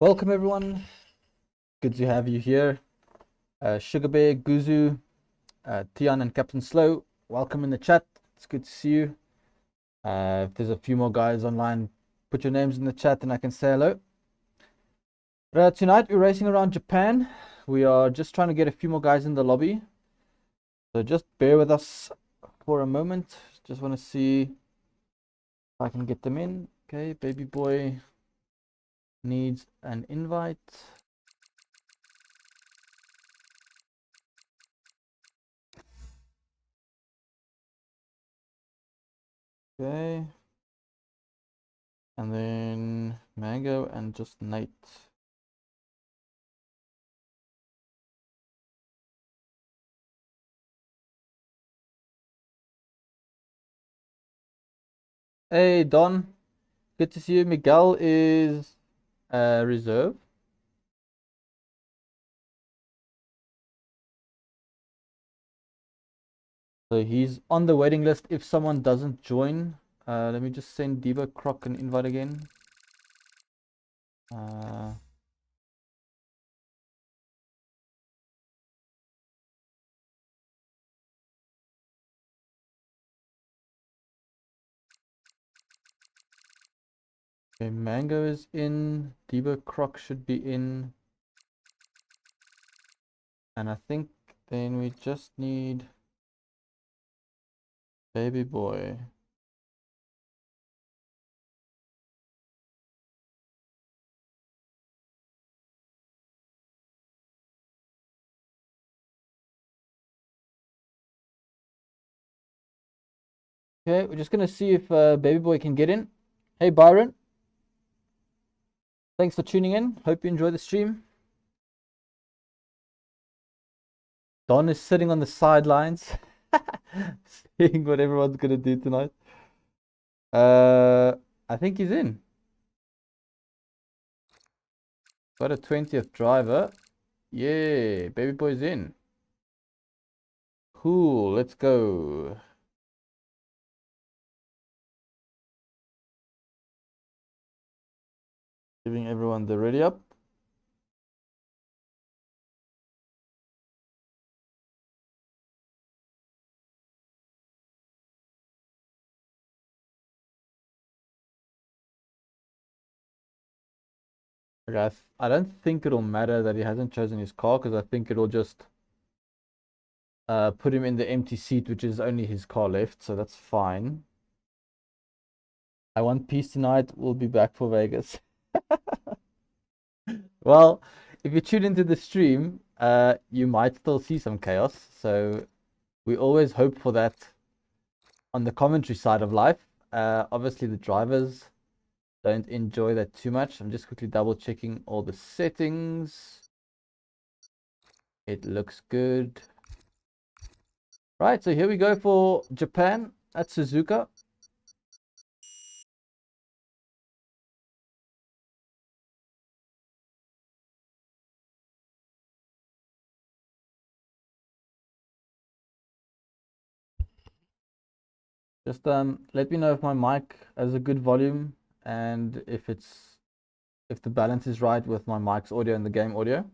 Welcome everyone. Good to have you here. Sugar Bear, Guzu, Tian, and Captain Slow. Welcome in the chat. It's good to see you. If there's a few more guys online, put your names in the chat and I can say hello. Tonight we're racing around Japan. We are just trying to get a few more guys in the lobby. So just bear with us for a moment. Just want to see if I can get them in. Okay, baby boy needs an invite. Okay. And then Mango and just Nate. Hey Don, good to see you. Miguel is reserve. So he's on the waiting list if someone doesn't join. Let me just send Diva Croc an invite again. Okay, Mango is in. Diva Croc should be in. And I think then we just need baby boy. Okay, we're just gonna see if baby boy can get in. Hey Byron, thanks for tuning in. Hope you enjoy the stream. Don is sitting on the sidelines, seeing what everyone's gonna do tonight. I think he's in. Got a 20th driver. Yeah, baby boy's in. Cool, let's go. Giving everyone the ready up. Okay, I don't think it'll matter that he hasn't chosen his car because I think it'll just put him in the empty seat, which is only his car left, so that's fine. I want peace tonight. We'll be back for Vegas. Well, if you tune into the stream, you might still see some chaos. So we always hope for that on the commentary side of life. Obviously, the drivers don't enjoy that too much. I'm just quickly double checking all the settings. It looks good. Right, so here we go for Japan at Suzuka. Just let me know if my mic has a good volume and if the balance is right with my mic's audio and the game audio.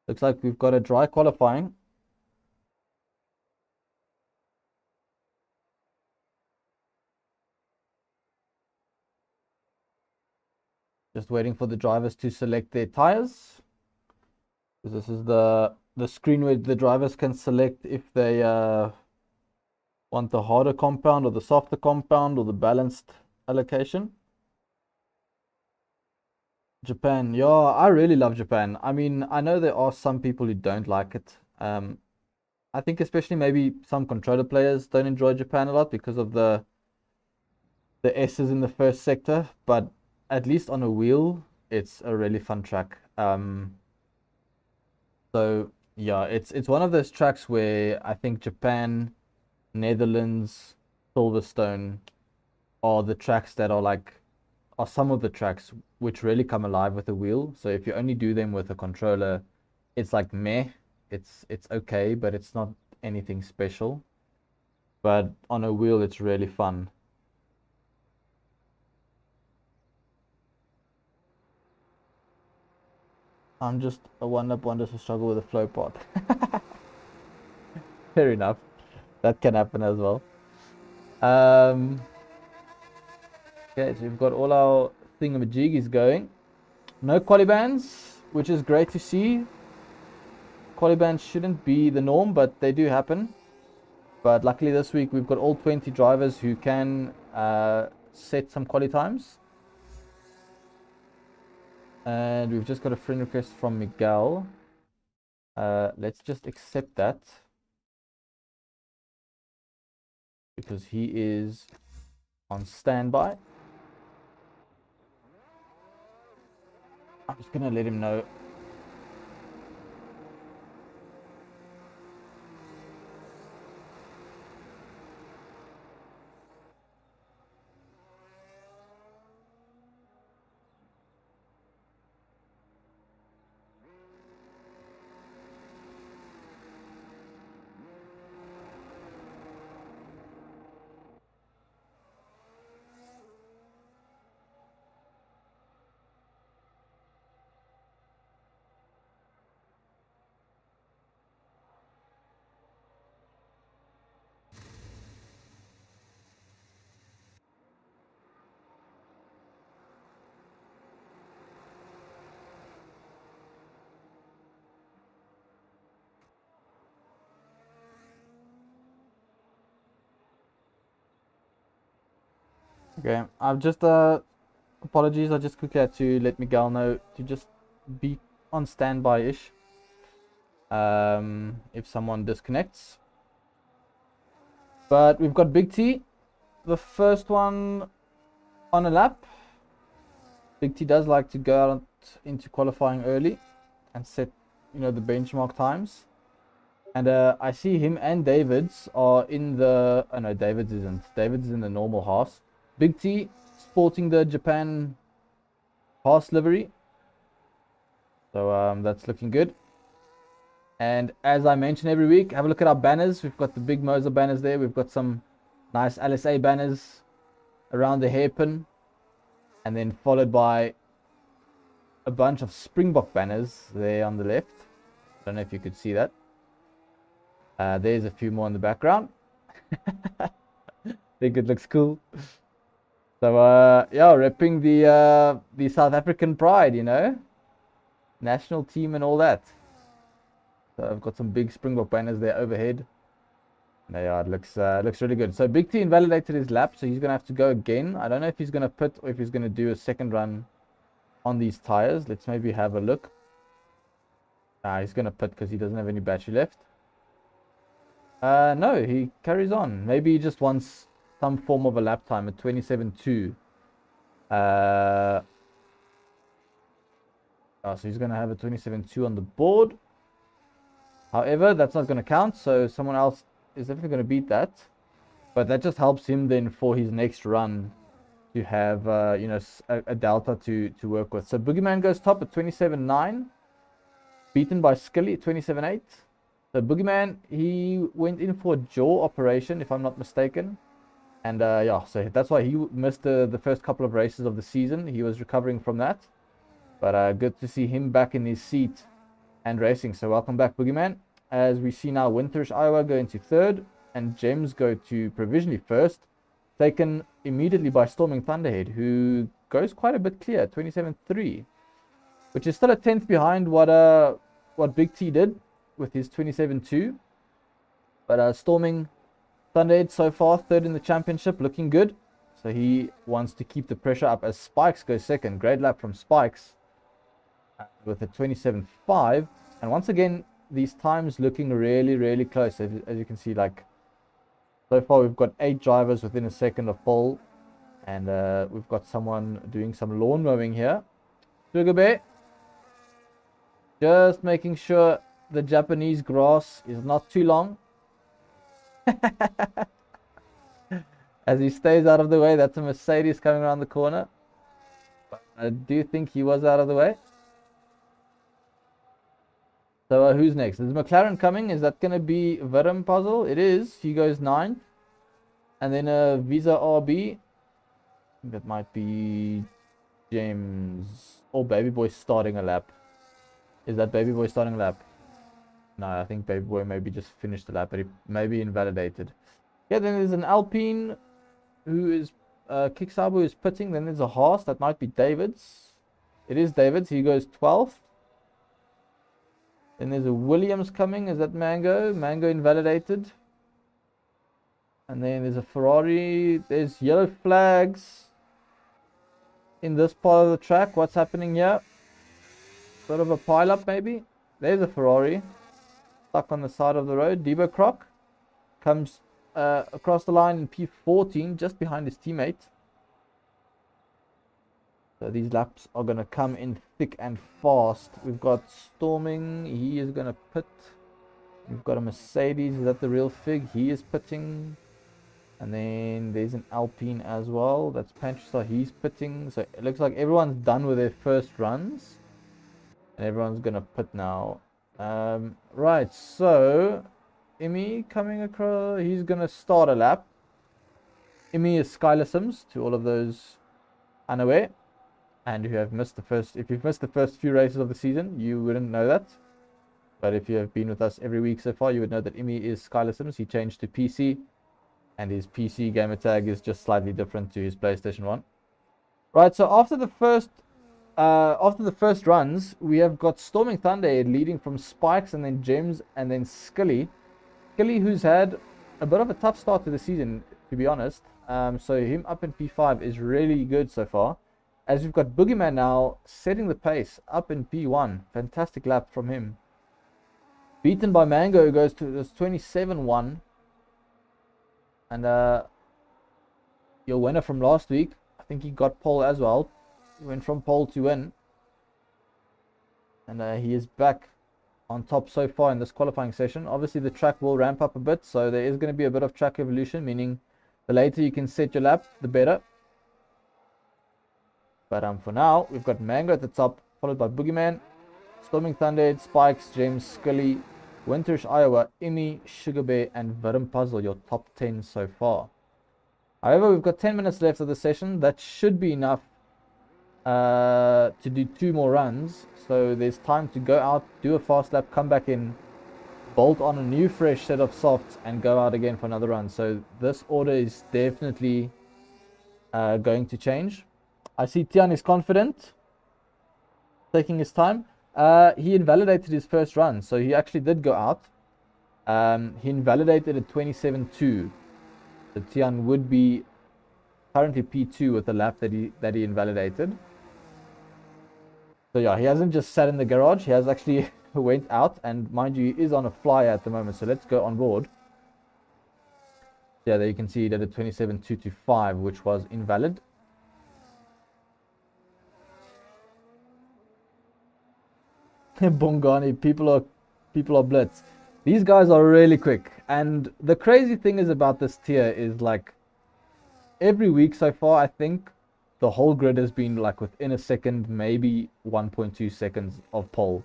Looks like we've got a dry qualifying. Just waiting for the drivers to select their tires. This is the screen where the drivers can select if they want the harder compound or the softer compound or the balanced allocation. Japan, yeah, I really love Japan. I mean, I know there are some people who don't like it. I think especially maybe some controller players don't enjoy Japan a lot because of the S's in the first sector, but at least on a wheel, it's a really fun track. So yeah, it's one of those tracks where I think Japan, Netherlands, Silverstone are the tracks that are some of the tracks which really come alive with a wheel. So if you only do them with a controller, it's like meh. It's okay, but it's not anything special. but on a wheel it's really fun. I'm just a one-up wonder to struggle with a flow pod. Fair enough. That can happen as well. Okay, so we've got all our thingamajiggies going. No quali bans, which is great to see. Quali bans shouldn't be the norm, but they do happen. But luckily this week we've got all 20 drivers who can set some quali times. And we've just got a friend request from Miguel. Let's just accept that, because he is on standby. I'm just gonna let him know. Okay, I've just apologies. I just quickly had to let Miguel know to just be on standby-ish. If someone disconnects. But we've got Big T, the first one on a lap. Big T does like to go out into qualifying early and set, the benchmark times. And I see him and Davids are in the... Oh no, Davids isn't. Davids is in the normal Haas. Big T sporting the Japan Haas livery. So that's looking good. And as I mention every week, have a look at our banners. We've got the big Moser banners there. We've got some nice LSA banners around the hairpin. And then followed by a bunch of Springbok banners there on the left. I don't know if you could see that. There's a few more in the background. I think it looks cool. So yeah, repping the South African pride, national team and all that. So I've got some big Springbok banners there overhead. Yeah, it looks really good. So Big T invalidated his lap, so he's gonna have to go again. I don't know if he's gonna pit or if he's gonna do a second run on these tires. Let's maybe have a look. He's gonna pit because he doesn't have any battery left. No, he carries on. Maybe he just wants some form of a lap time at 27.2. So he's gonna have a 27.2 on the board. However, that's not gonna count, so someone else is definitely gonna beat that. But that just helps him then for his next run to have a delta to work with. So Boogeyman goes top at 27.9, beaten by Skilly at 27.8. So Boogeyman, he went in for a jaw operation, if I'm not mistaken. And yeah, so that's why he missed the first couple of races of the season. He was recovering from that. But good to see him back in his seat and racing. So welcome back, Boogeyman. As we see now, Winterish Iowa go into third, and Gems go to provisionally first, taken immediately by Storming Thunderhead, who goes quite a bit clear, 27.3, which is still a tenth behind what Big T did with his 27.2. But Storming Thunderhead so far third in the championship, looking good. So he wants to keep the pressure up as Spikes goes second. Great lap from Spikes with a 27.5, and once again these times looking really, really close. As you can see, like, so far we've got 8 drivers within a second of pole, and we've got someone doing some lawn mowing here. Sugar Bear just making sure the Japanese grass is not too long. As he stays out of the way. That's a Mercedes coming around the corner, but I do think he was out of the way. So who's next? Is McLaren coming? Is that going to be Virum Puzzle? It is. He goes 9th. And then a Visa RB. That might be James or Baby Boy starting a lap. Is that Baby Boy starting a lap? No, I think Baby Boy maybe just finished the lap, but he maybe invalidated. Yeah, then there's an Alpine who is Kicksabo is pitting. Then there's a Haas that might be David's. It is David's. He goes 12th. Then there's a Williams coming. Is that Mango? Mango invalidated. And then there's a Ferrari. There's yellow flags in this part of the track. What's happening here? Sort of a pile-up maybe. There's a Ferrari stuck on the side of the road. Debo Croc comes across the line in P14, just behind his teammate. So these laps are going to come in thick and fast. We've got Storming. He is going to pit. We've got a Mercedes. Is that the real Fig? He is pitting. And then there's an Alpine as well. That's Panchester. He's pitting. So it looks like everyone's done with their first runs. And everyone's going to pit now. Right, so Imi coming across. He's going to start a lap. Imi is Skylar Sims, to all of those unaware. And who have missed the first, if you've missed the first few races of the season, you wouldn't know that. But if you have been with us every week so far, you would know that Imi is Skylar Sims. He changed to PC. And his PC gamer tag is just slightly different to his PlayStation 1. Right, so after the first runs, we have got Storming Thunder leading from Spikes and then Gems and then Skilly. Skilly, who's had a bit of a tough start to the season, to be honest. So him up in P5 is really good so far. As we've got Boogeyman now setting the pace up in P1. Fantastic lap from him. Beaten by Mango, who goes to this 27-1. And your winner from last week, I think he got pole as well. He went from pole to win. And he is back on top so far in this qualifying session. Obviously, the track will ramp up a bit. So there is going to be a bit of track evolution, meaning the later you can set your lap, the better. But for now, we've got Mango at the top, followed by Boogeyman, Storming Thunder, Spikes, James, Scully, Winterish Iowa, Imi, Sugar Bear, and Virim Puzzle, your top 10 so far. However, we've got 10 minutes left of the session. That should be enough to do 2 more runs. So there's time to go out, do a fast lap, come back in, bolt on a new fresh set of softs, and go out again for another run. So this order is definitely going to change. I see Tian is confident, taking his time. He invalidated his first run, so he actually did go out. He invalidated at 27.2. So Tian would be currently P2 with the lap that he invalidated. So yeah, he hasn't just sat in the garage. He has actually went out, and mind you, he is on a flyer at the moment. So let's go on board. Yeah, there you can see he did a 27.2 to 5, which was invalid. Bongani, people are blitz. These guys are really quick, and the crazy thing is about this tier is like every week so far, I think the whole grid has been like within a second, maybe 1.2 seconds of pole,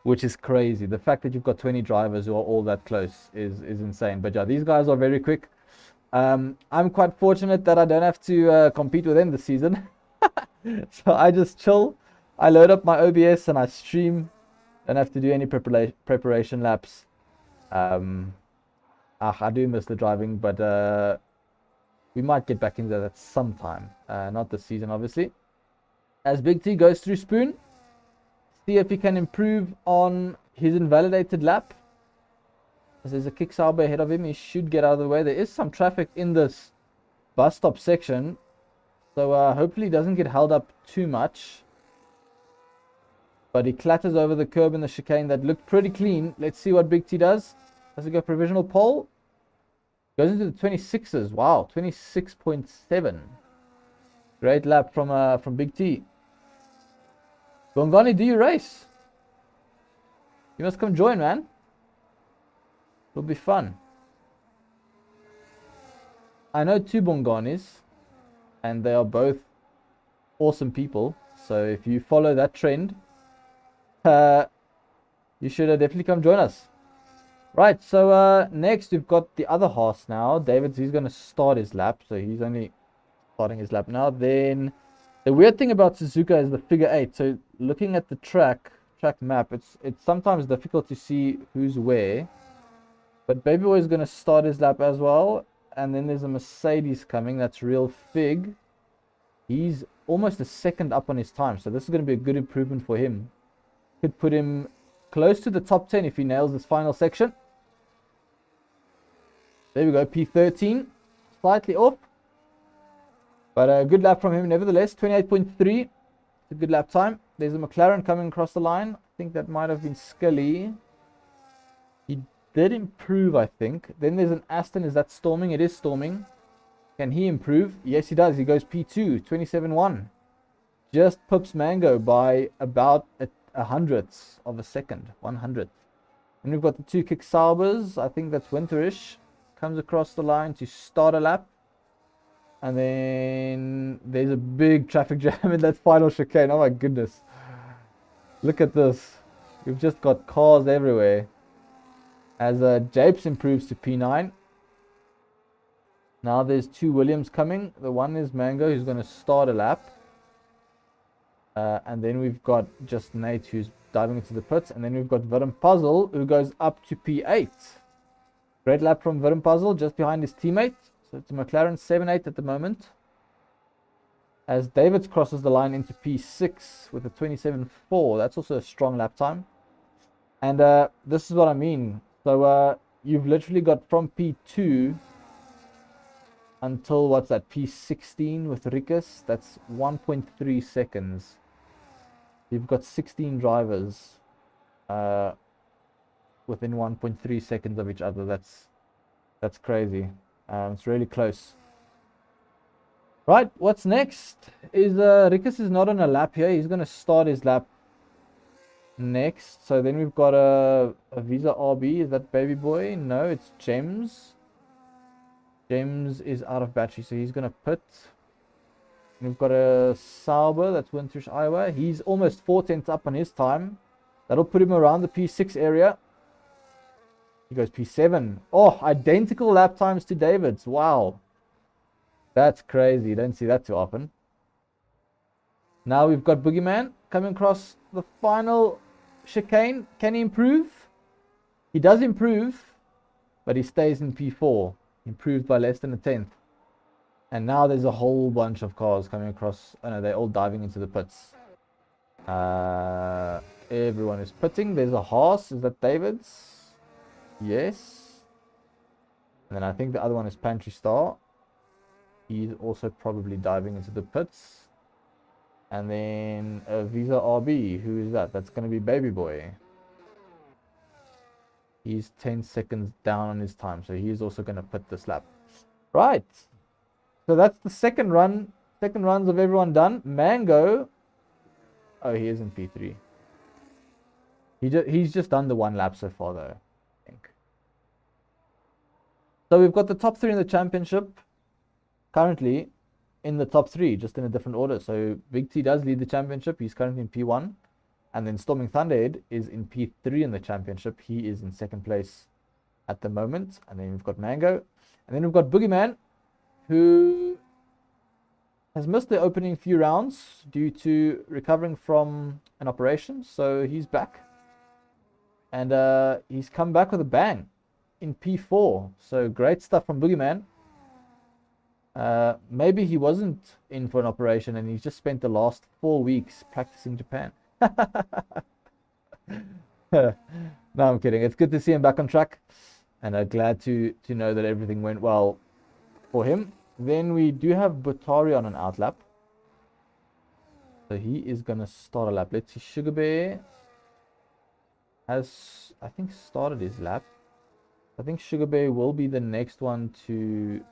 which is crazy. The fact that you've got 20 drivers who are all that close is insane. But yeah, these guys are very quick. I'm quite fortunate that I don't have to compete with them this season. So I just chill. I load up my OBS and I stream. Don't have to do any preparation laps. I do miss the driving, but we might get back into that sometime. Not this season, obviously. As Big T goes through Spoon, see if he can improve on his invalidated lap. As there's a Kicksauber ahead of him, he should get out of the way. There is some traffic in this bus stop section, so hopefully he doesn't get held up too much. But he clatters over the curb in the chicane. That looked pretty clean. Let's see what Big T does. Does he go provisional pole? Goes into the 26s. Wow, 26.7. Great lap from Big T. Bongani, do you race? You must come join, man. It'll be fun. I know 2 Bonganis, and they are both awesome people. So if you follow that trend, you should definitely come join us. Right, so next we've got the other horse now. He's going to start his lap, so he's only starting his lap now. Then the weird thing about Suzuka is the figure 8. So looking at the track map, it's sometimes difficult to see who's where. But Baby Boy is going to start his lap as well. And then there's a Mercedes coming. That's Real Fig. He's almost a second up on his time. So this is going to be a good improvement for him. Could put him close to the top 10 if he nails this final section. There we go, P13. Slightly off. But a good lap from him nevertheless. 28.3. It's a good lap time. There's a McLaren coming across the line. I think that might have been Scully. He did improve, I think. Then there's an Aston. Is that storming? It is storming. Can he improve? Yes, he does. He goes P2, 27.1. Just pips Mango by about a hundredth of a second. 100th. And we've got the two Kick Saubers. I think that's Winterish. Comes across the line to start a lap. And then there's a big traffic jam in that final chicane. Oh my goodness. Look at this. We've just got cars everywhere. As Japes improves to P9. Now there's two Williams coming. The one is Mango, who's going to start a lap. And then we've got just Nate, who's diving into the pits. And then we've got Virum Puzzle, who goes up to P8. Great lap from Virum Puzzle, just behind his teammate. So it's a McLaren 7.8 at the moment. As Davids crosses the line into P6 with a 27.4. That's also a strong lap time. And this is what I mean. So you've literally got from P2 until, what's that, P16 with Rikus. That's 1.3 seconds. You've got 16 drivers within 1.3 seconds of each other. That's crazy. It's really close. Right, what's next is Rikus is not on a lap here. He's going to start his lap next. So then we've got a Visa RB. Is that Baby Boy? No, it's Gems. Gems is out of battery, so he's going to pit. And we've got a Sauber. That's Winterish, Iowa. He's almost 4/10 up on his time. That'll put him around the P6 area. He goes P7. Oh, identical lap times to David's. Wow. That's crazy. You don't see that too often. Now we've got Boogeyman coming across the final chicane. Can he improve? He does improve, but he stays in P4. Improved by less than a tenth. And now there's a whole bunch of cars coming across. Oh no, they're all diving into the pits. Everyone is pitting. There's a Haas. Is that David's? Yes. And then I think the other one is Pantry Star. He's also probably diving into the pits. And then a Visa RB. Who is that? That's going to be Baby Boy. He's 10 seconds down on his time. So he's also going to pit this lap. Right. So that's the second run. Second runs of everyone done. Mango. Oh, he is in P3. He's just done the one lap so far though. I think. So we've got the top 3 in the championship. Currently in the top 3, just in a different order. So Big T does lead the championship. He's currently in P1. And then Storming Thunderhead is in P3 in the championship. He is in second place at the moment. And then we've got Mango. And then we've got Boogeyman, who has missed the opening few rounds due to recovering from an operation. So he's back. And he's come back with a bang in P4. So great stuff from Boogeyman. Maybe he wasn't in for an operation and he's just spent the last 4 weeks practicing Japan. No, I'm kidding. It's good to see him back on track, and glad to know that everything went well for him. Then we do have Butari on an outlap, so he is gonna start a lap. Let's see. Sugar Bear has, I think, started his lap. I think Sugar Bear will be the next one to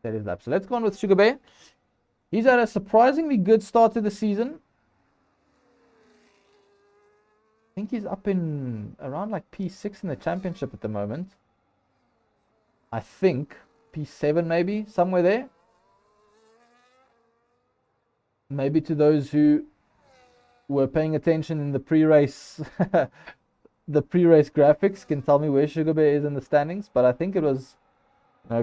set his lap. So let's go on with Sugar Bear. He's had a surprisingly good start to the season. I think he's up in around like P6 in the championship at the moment. I think P7 maybe, somewhere there. Maybe to those who were paying attention in the pre-race the pre-race graphics can tell me where Sugar Bear is in the standings, but I think it was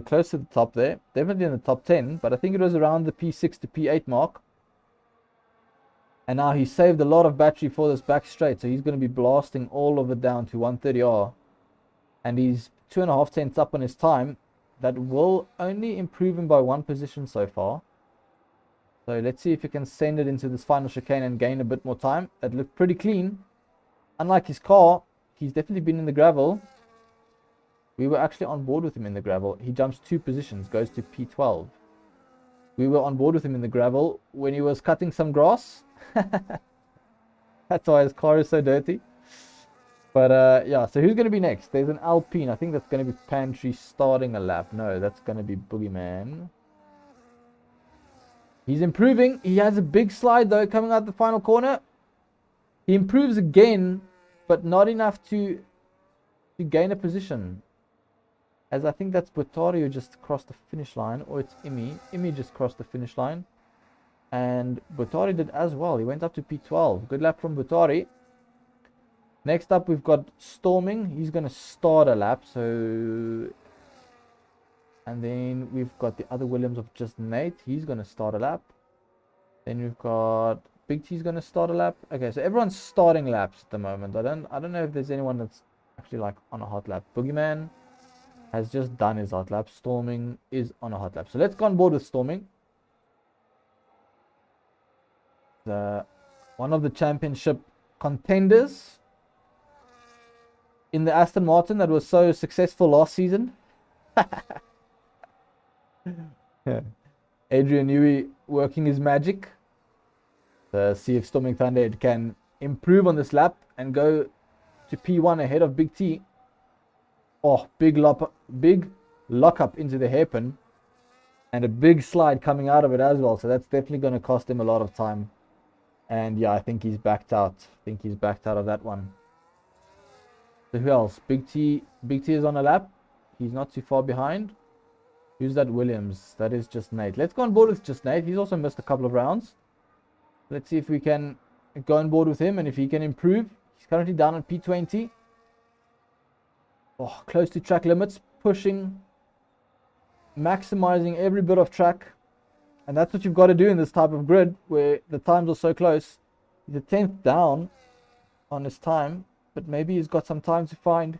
close to the top there. Definitely in the top 10, but I think it was around the P6 to P8 mark. And now he saved a lot of battery for this back straight, so he's going to be blasting all of it down to 130R. And he's 2.5 tenths up on his time. That will only improve him by 1 position so far. So let's see if he can send it into this final chicane and gain a bit more time. That looked pretty clean. Unlike his car, he's definitely been in the gravel. We were actually on board with him in the gravel. He jumps 2 positions, goes to P12. We were on board with him in the gravel when he was cutting some grass. That's why his car is so dirty. But yeah, so who's going to be next? There's an Alpine. I think that's going to be Pantry starting a lap. No, that's going to be Boogeyman. He's improving. He has a big slide though coming out the final corner. He improves again, but not enough to gain a position. As I think that's Butari who just crossed the finish line, or it's Imi. Imi just crossed the finish line. And Butari did as well. He went up to P12. Good lap from Butari. Next up, we've got Storming. He's going to start a lap. So, and then we've got the other Williams of just Nate. He's going to start a lap. Then we've got Big T's going to start a lap. Okay, so everyone's starting laps at the moment. I don't know if there's anyone that's actually like on a hot lap. Boogeyman has just done his hot lap. Storming is on a hot lap. So let's go on board with Storming. One of the championship contenders in the Aston Martin that was so successful last season. Yeah. Adrian Newey working his magic. See if Storming Thunder can improve on this lap and go to P1 ahead of Big T. Oh, big lock up into the hairpin. And a big slide coming out of it as well. So that's definitely going to cost him a lot of time. And yeah, I think he's backed out. I think he's backed out of that one. So who else? Big T is on a lap. He's not too far behind. Who's that Williams? That is just Nate. Let's go on board with just Nate. He's also missed a couple of rounds. Let's see if we can go on board with him and if he can improve. He's currently down on P20. Oh, close to track limits. Pushing. Maximizing every bit of track. And that's what you've got to do in this type of grid where the times are so close. He's a 10th down on his time, but maybe he's got some time to find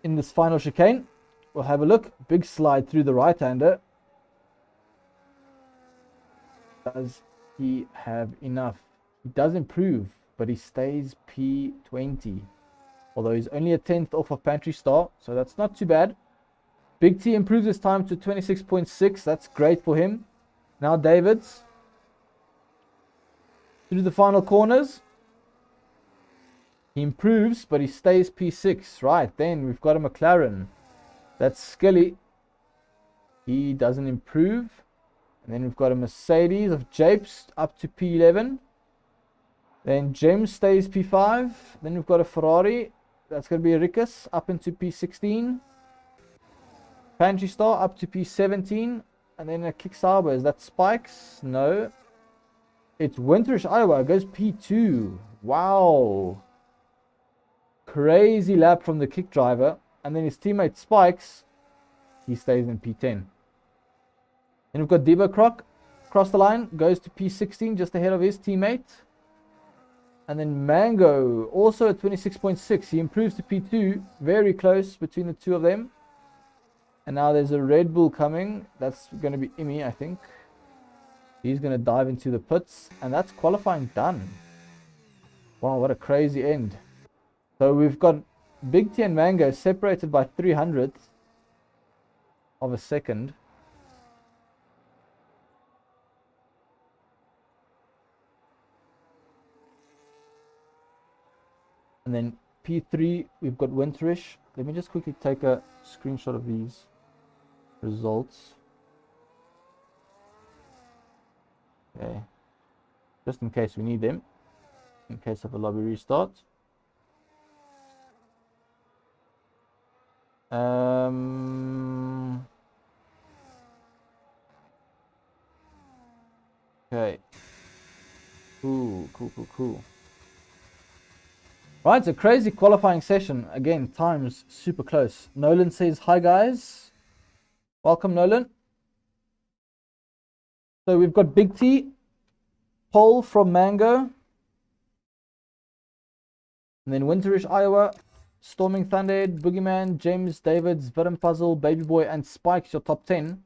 in this final chicane. We'll have a look. Big slide through the right-hander. Does he have enough? He does improve, but he stays P20. Although he's only a 10th off of Pantry Star, so that's not too bad. Big T improves his time to 26.6. That's great for him. Now Davids. Through the final corners. He improves, but he stays P6. Right, then we've got a McLaren. That's Skilly. He doesn't improve. And then we've got a Mercedes of Japes up to P11. Then James stays P5. Then we've got a Ferrari. That's going to be a Rickus up into P16. Pantry Star up to P17. And then a Kick Sauber. Is that Spikes? No. It's Winterish Iowa. It goes P2. Wow. Crazy lap from the Kick driver. And then his teammate Spikes. He stays in P10. Then we've got Debo Croc. Cross the line. Goes to P16. Just ahead of his teammate. And then Mango. Also at 26.6. He improves to P2. Very close between the two of them. And now there's a Red Bull coming. That's going to be Imi, I think. He's going to dive into the pits. And that's qualifying done. Wow, what a crazy end. So we've got Big T and Mango separated by 300th of a second. And then P3, we've got Winterish. Let me just quickly take a screenshot of these results. Okay. Just in case we need them. In case of a lobby restart. Okay. Cool. Right, it's a crazy qualifying session. Again, times super close. Nolan says, hi guys. Welcome, Nolan. So we've got Big T, Paul from Mango, and then Winterish, Iowa, Storming Thunderhead, Boogeyman, James Davids, Vidim Puzzle, Baby Boy, and Spike's your top 10.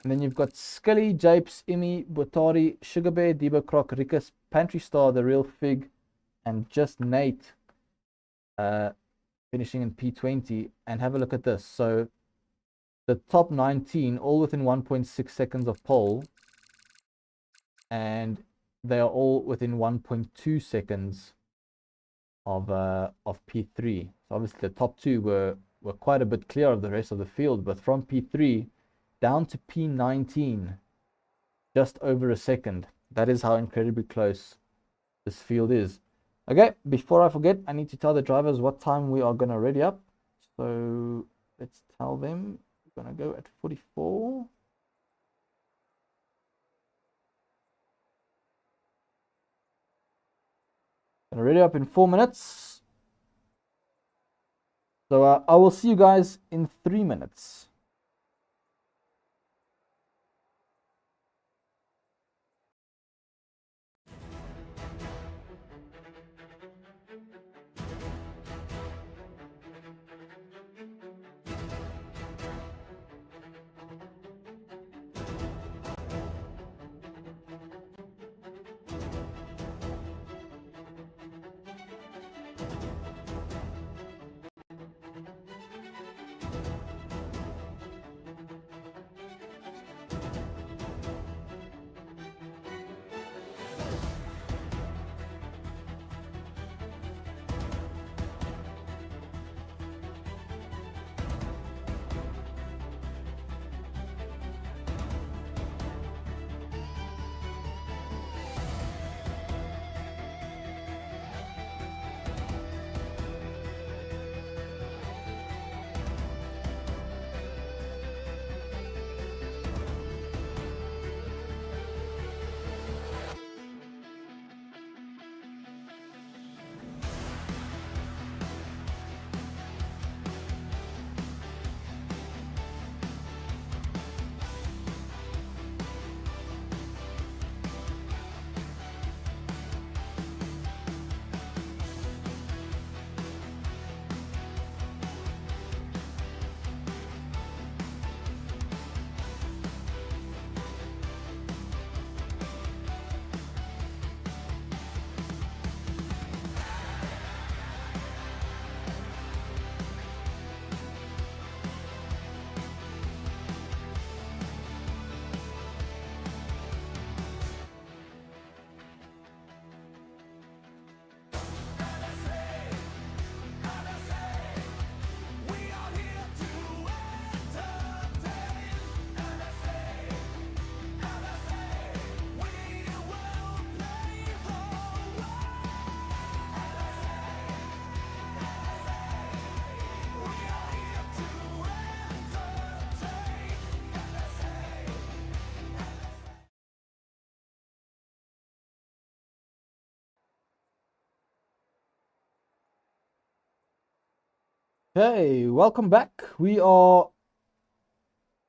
And then you've got Scully, Japes, Imi, Butari, Sugar Bear, Debo Croc, Rikus, Pantry Star, The Real Fig, and just Nate finishing in P20. And have a look at this. So the top 19, all within 1.6 seconds of pole. And they are all within 1.2 seconds of P3. So obviously the top two were quite a bit clear of the rest of the field, but from P3 down to P19, just over a second. That is how incredibly close this field is. Okay, before I forget, I need to tell the drivers what time we are going to ready up. So let's tell them we're going to go at 44. Going to ready up in 4 minutes. So I will see you guys in 3 minutes. Hey, welcome back. We are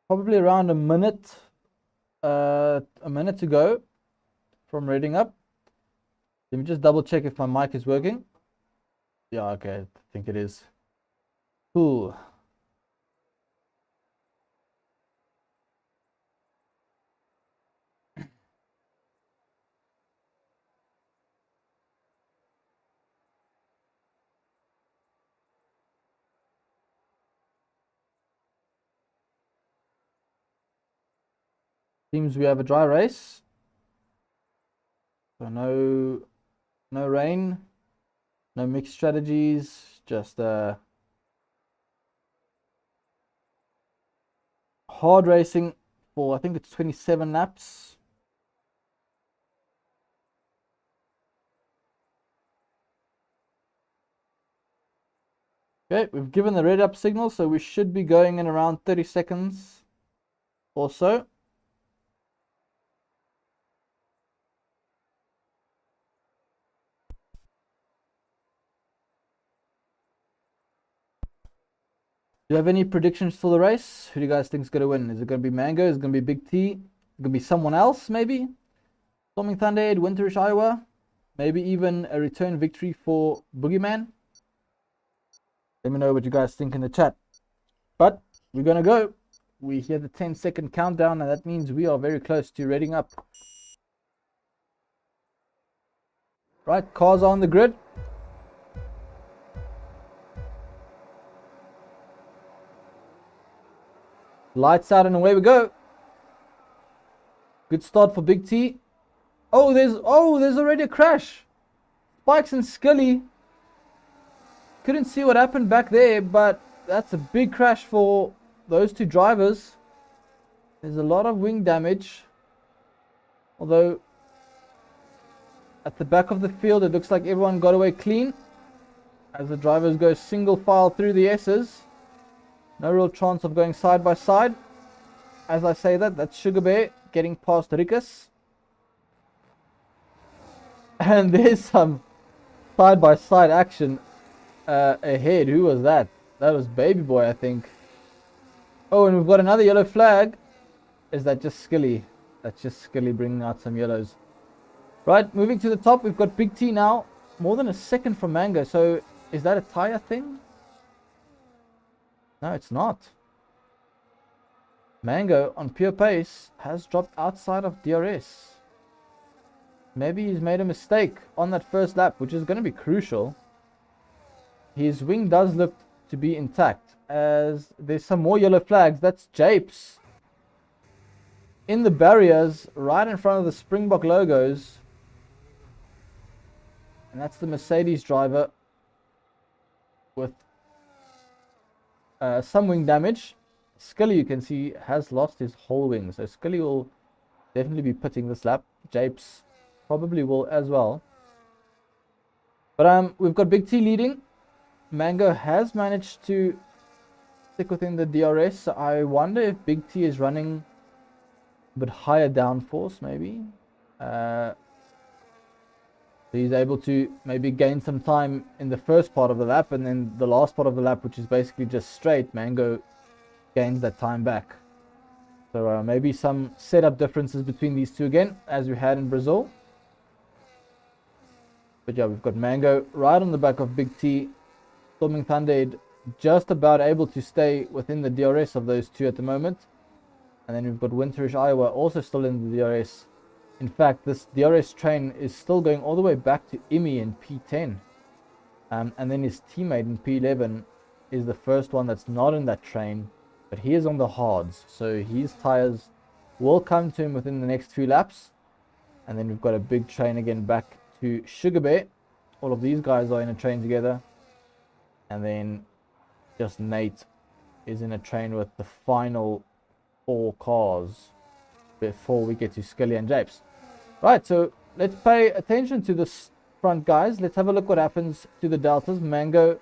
probably around a minute to go from reading up. Let me just double check if my mic is working. Yeah, okay, I think it is. Cool. Seems we have a dry race. So no rain, no mixed strategies, just hard racing for I think it's 27 laps. Okay, we've given the red up signal, so we should be going in around 30 seconds or so. Do you have any predictions for the race? Who do you guys think is going to win? Is it going to be Mango? Is it going to be Big T? Is it going to be someone else, maybe? Storming Thunderhead, Winterish Iowa? Maybe even a return victory for Boogeyman? Let me know what you guys think in the chat. But we're going to go. We hear the 10-second countdown, and that means we are very close to reading up. Right, cars are on the grid. Lights out and away we go. Good start for Big T. Oh, there's already a crash. Spikes and Scully. Couldn't see what happened back there, but that's a big crash for those two drivers. There's a lot of wing damage. Although at the back of the field it looks like everyone got away clean as the drivers go single file through the S's. No real chance of going side by side. As I say that, that's Sugar Bear getting past Rickus. And there's some side by side action ahead. Who was that? That was Baby Boy, I think. Oh, and we've got another yellow flag. Is that just Skilly? That's just Skilly bringing out some yellows. Right, moving to the top, we've got Big T now. More than a second from Mango. So is that a tire thing? No, it's not. Mango on pure pace has dropped outside of DRS. Maybe he's made a mistake on that first lap, which is going to be crucial. His wing does look to be intact, as there's some more yellow flags. That's Japes in the barriers right in front of the Springbok logos. And that's the Mercedes driver with some wing damage. Scully, you can see, has lost his whole wing. So Scully will definitely be pitting this lap. Japes probably will as well. But we've got Big T leading. Mango has managed to stick within the DRS. So I wonder if Big T is running a bit higher downforce, maybe. So he's able to maybe gain some time in the first part of the lap, and then the last part of the lap, which is basically just straight, Mango gains that time back. So maybe some setup differences between these two again, as we had in Brazil. But yeah, we've got Mango right on the back of Big T. Storming Thunderhead just about able to stay within the DRS of those two at the moment. And then we've got Winterish Iowa also still in the DRS. In fact, this DRS train is still going all the way back to Imi in P10. And then his teammate in P11 is the first one that's not in that train. But he is on the hards. So his tires will come to him within the next few laps. And then we've got a big train again back to Sugar Bear. All of these guys are in a train together. And then just Nate is in a train with the final 4 cars before we get to Scully and Japes. Right, so let's pay attention to this front, guys. Let's have a look what happens to the deltas. Mango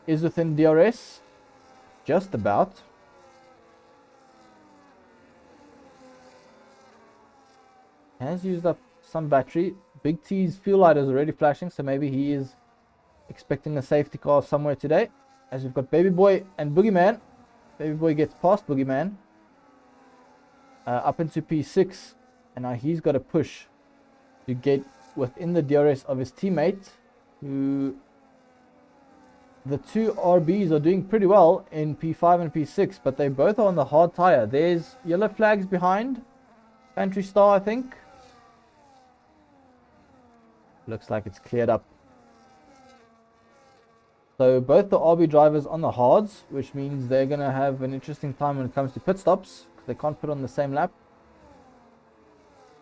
is within DRS. Just about. Has used up some battery. Big T's fuel light is already flashing, so maybe he is expecting a safety car somewhere today. As we've got Baby Boy and Boogeyman. Baby Boy gets past Boogeyman. Up into P6. And now he's got to push to get within the DRS of his teammate, who the two RBs are doing pretty well in P5 and P6, but they both are on the hard tire. There's yellow flags behind Pantry Star, I think. Looks like it's cleared up. So both the RB drivers on the hards, which means they're going to have an interesting time when it comes to pit stops, because they can't put on the same lap.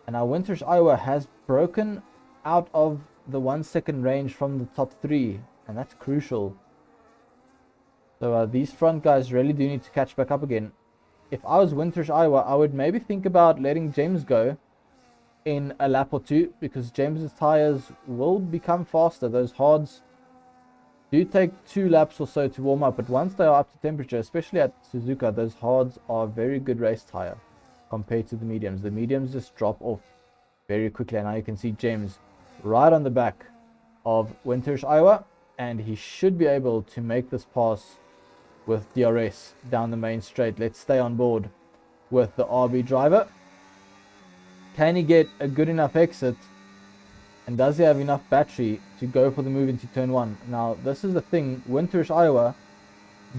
And now Winterish Iowa has broken out of the 1 second range from the top 3, and that's crucial. So these front guys really do need to catch back up again. If I was Winterish Iowa, I would maybe think about letting James go in a lap or two, because James's tires will become faster. Those hards do take 2 laps or so to warm up, but once they are up to temperature, especially at Suzuka, those hards are a very good race tire compared to the mediums. The mediums just drop off very quickly, and now you can see James right on the back of Winterish Iowa, and he should be able to make this pass with DRS down the main straight. Let's stay on board with the RB driver. Can he get a good enough exit? And does he have enough battery to go for the move into turn 1? Now, this is the thing. Winterish Iowa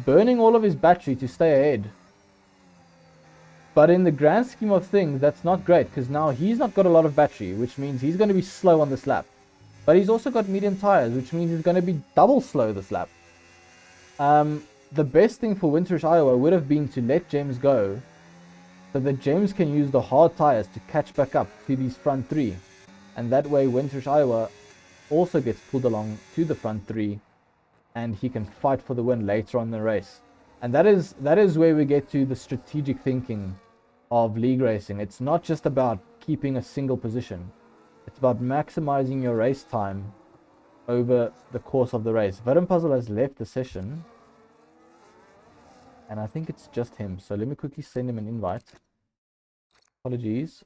burning all of his battery to stay ahead. But in the grand scheme of things, that's not great, because now he's not got a lot of battery, which means he's going to be slow on this lap. But he's also got medium tires, which means he's going to be double slow this lap. The best thing for Winterish Iowa would have been to let James go, so that James can use the hard tires to catch back up to these front 3. And that way Winterish Iowa also gets pulled along to the front 3, and he can fight for the win later on in the race. And that is where we get to the strategic thinking of league racing. It's not just about keeping a single position. It's about maximizing your race time over the course of the race. Puzzle has left the session, and I think it's just him. So let me quickly send him an invite. Apologies.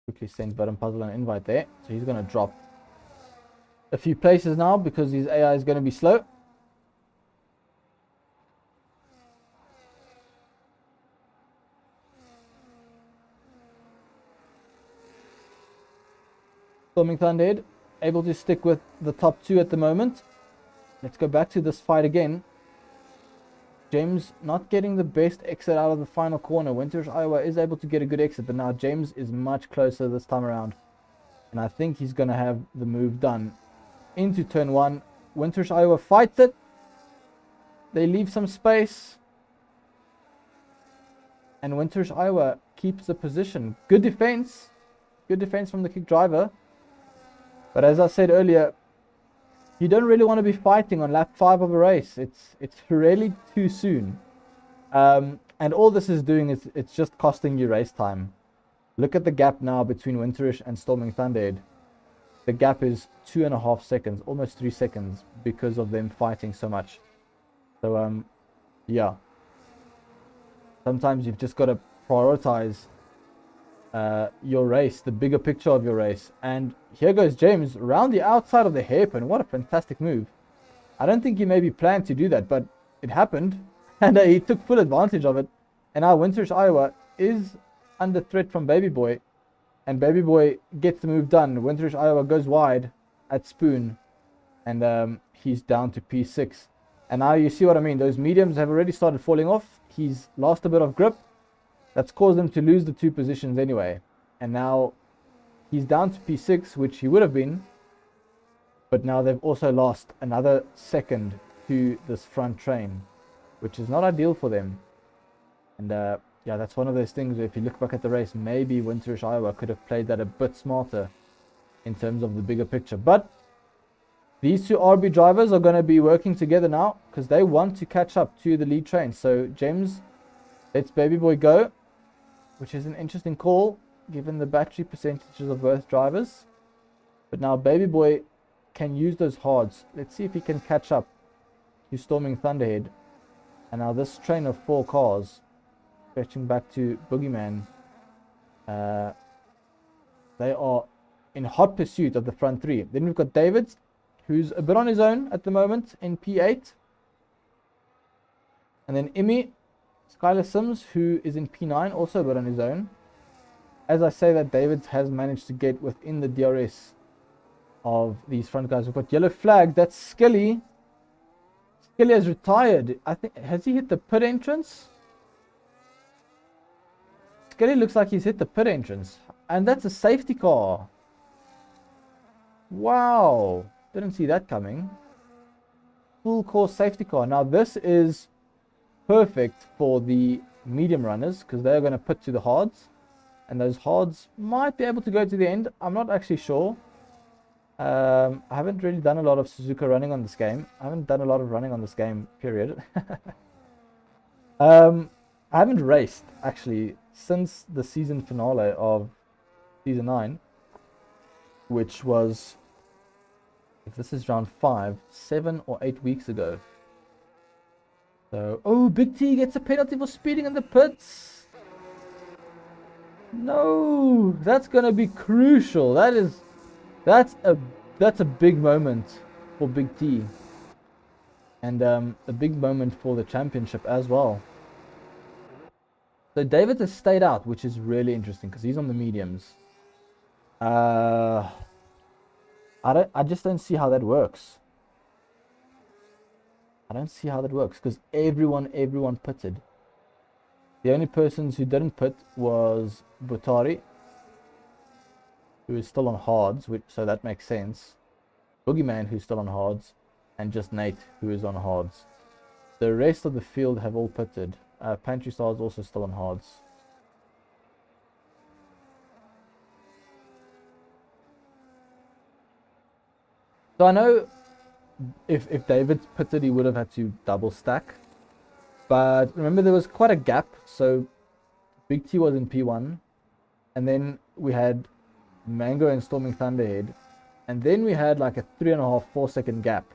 Quickly send Puzzle an invite there. So he's going to drop a few places now because his AI is going to be slow. Storming Thunderhead able to stick with the top 2 at the moment. Let's go back to this fight again. James not getting the best exit out of the final corner. Winterish Iowa is able to get a good exit, but now James is much closer this time around. And I think he's going to have the move done into turn 1. Winterish Iowa fights it. They leave some space. And Winterish Iowa keeps the position. Good defense. Good defense from the kick driver. But as I said earlier, you don't really want to be fighting on lap 5 of a race. It's really too soon. And all this is doing is it's just costing you race time. Look at the gap now between Winterish and Storming Thunderhead. The gap is 2.5 seconds, almost 3 seconds, because of them fighting so much. So, yeah. Sometimes you've just got to prioritize your race, the bigger picture of your race. And here goes James around the outside of the hairpin. What a fantastic move. I don't think he maybe planned to do that, but it happened, and he took full advantage of it. And now Winterish Iowa is under threat from Baby Boy, and Baby Boy gets the move done. Winterish Iowa goes wide at Spoon, and he's down to P6. And now you see what I mean. Those mediums have already started falling off. He's lost a bit of grip. That's caused him to lose the 2 positions anyway. And now he's down to P6, which he would have been. But now they've also lost another second to this front train, which is not ideal for them. And yeah, that's one of those things where if you look back at the race, maybe Winterish Iowa could have played that a bit smarter in terms of the bigger picture. But these 2 RB drivers are going to be working together now because they want to catch up to the lead train. So James lets Baby Boy go, which is an interesting call given the battery percentages of both drivers. But now Baby Boy can use those hards. Let's see if he can catch up to Storming Thunderhead. And now this train of 4 cars, stretching back to Boogeyman, they are in hot pursuit of the front 3. Then we've got Davids, who's a bit on his own at the moment in P8. And then Imi, Skylar Sims, who is in P9, also a bit on his own. As I say that, Davids has managed to get within the DRS of these front guys. We've got yellow flag. That's Skilly. Skilly has retired. I think, has he hit the pit entrance? Skilly looks like he's hit the pit entrance. And that's a safety car. Wow. Didn't see that coming. Full course safety car. Now this is perfect for the medium runners because they're going to put to the hards. And those hards might be able to go to the end. I'm not actually sure. I haven't really done a lot of Suzuka running on this game. I haven't done a lot of running on this game, period. I haven't raced, actually, since the season finale of Season 9. Which was, if this is round 5, 7 or 8 weeks ago. So, oh, Big T gets a penalty for speeding in the pits. No, that's going to be crucial. That is That's a big moment for Big T, and a big moment for the championship as well. So David has stayed out, which is really interesting because he's on the mediums. I just don't see how that works. I don't see how that works because everyone pitted. The only persons who didn't pit was Butari, who is still on hards, so that makes sense. Boogeyman, who's still on hards, and just Nate, who is on hards. The rest of the field have all pitted. Pantry Star is also still on hards. So I know if David's pitted, he would have had to double stack. But remember, there was quite a gap. So Big T was in P1. And then we had Mango and Storming Thunderhead. And then we had like a 3.5-4 second gap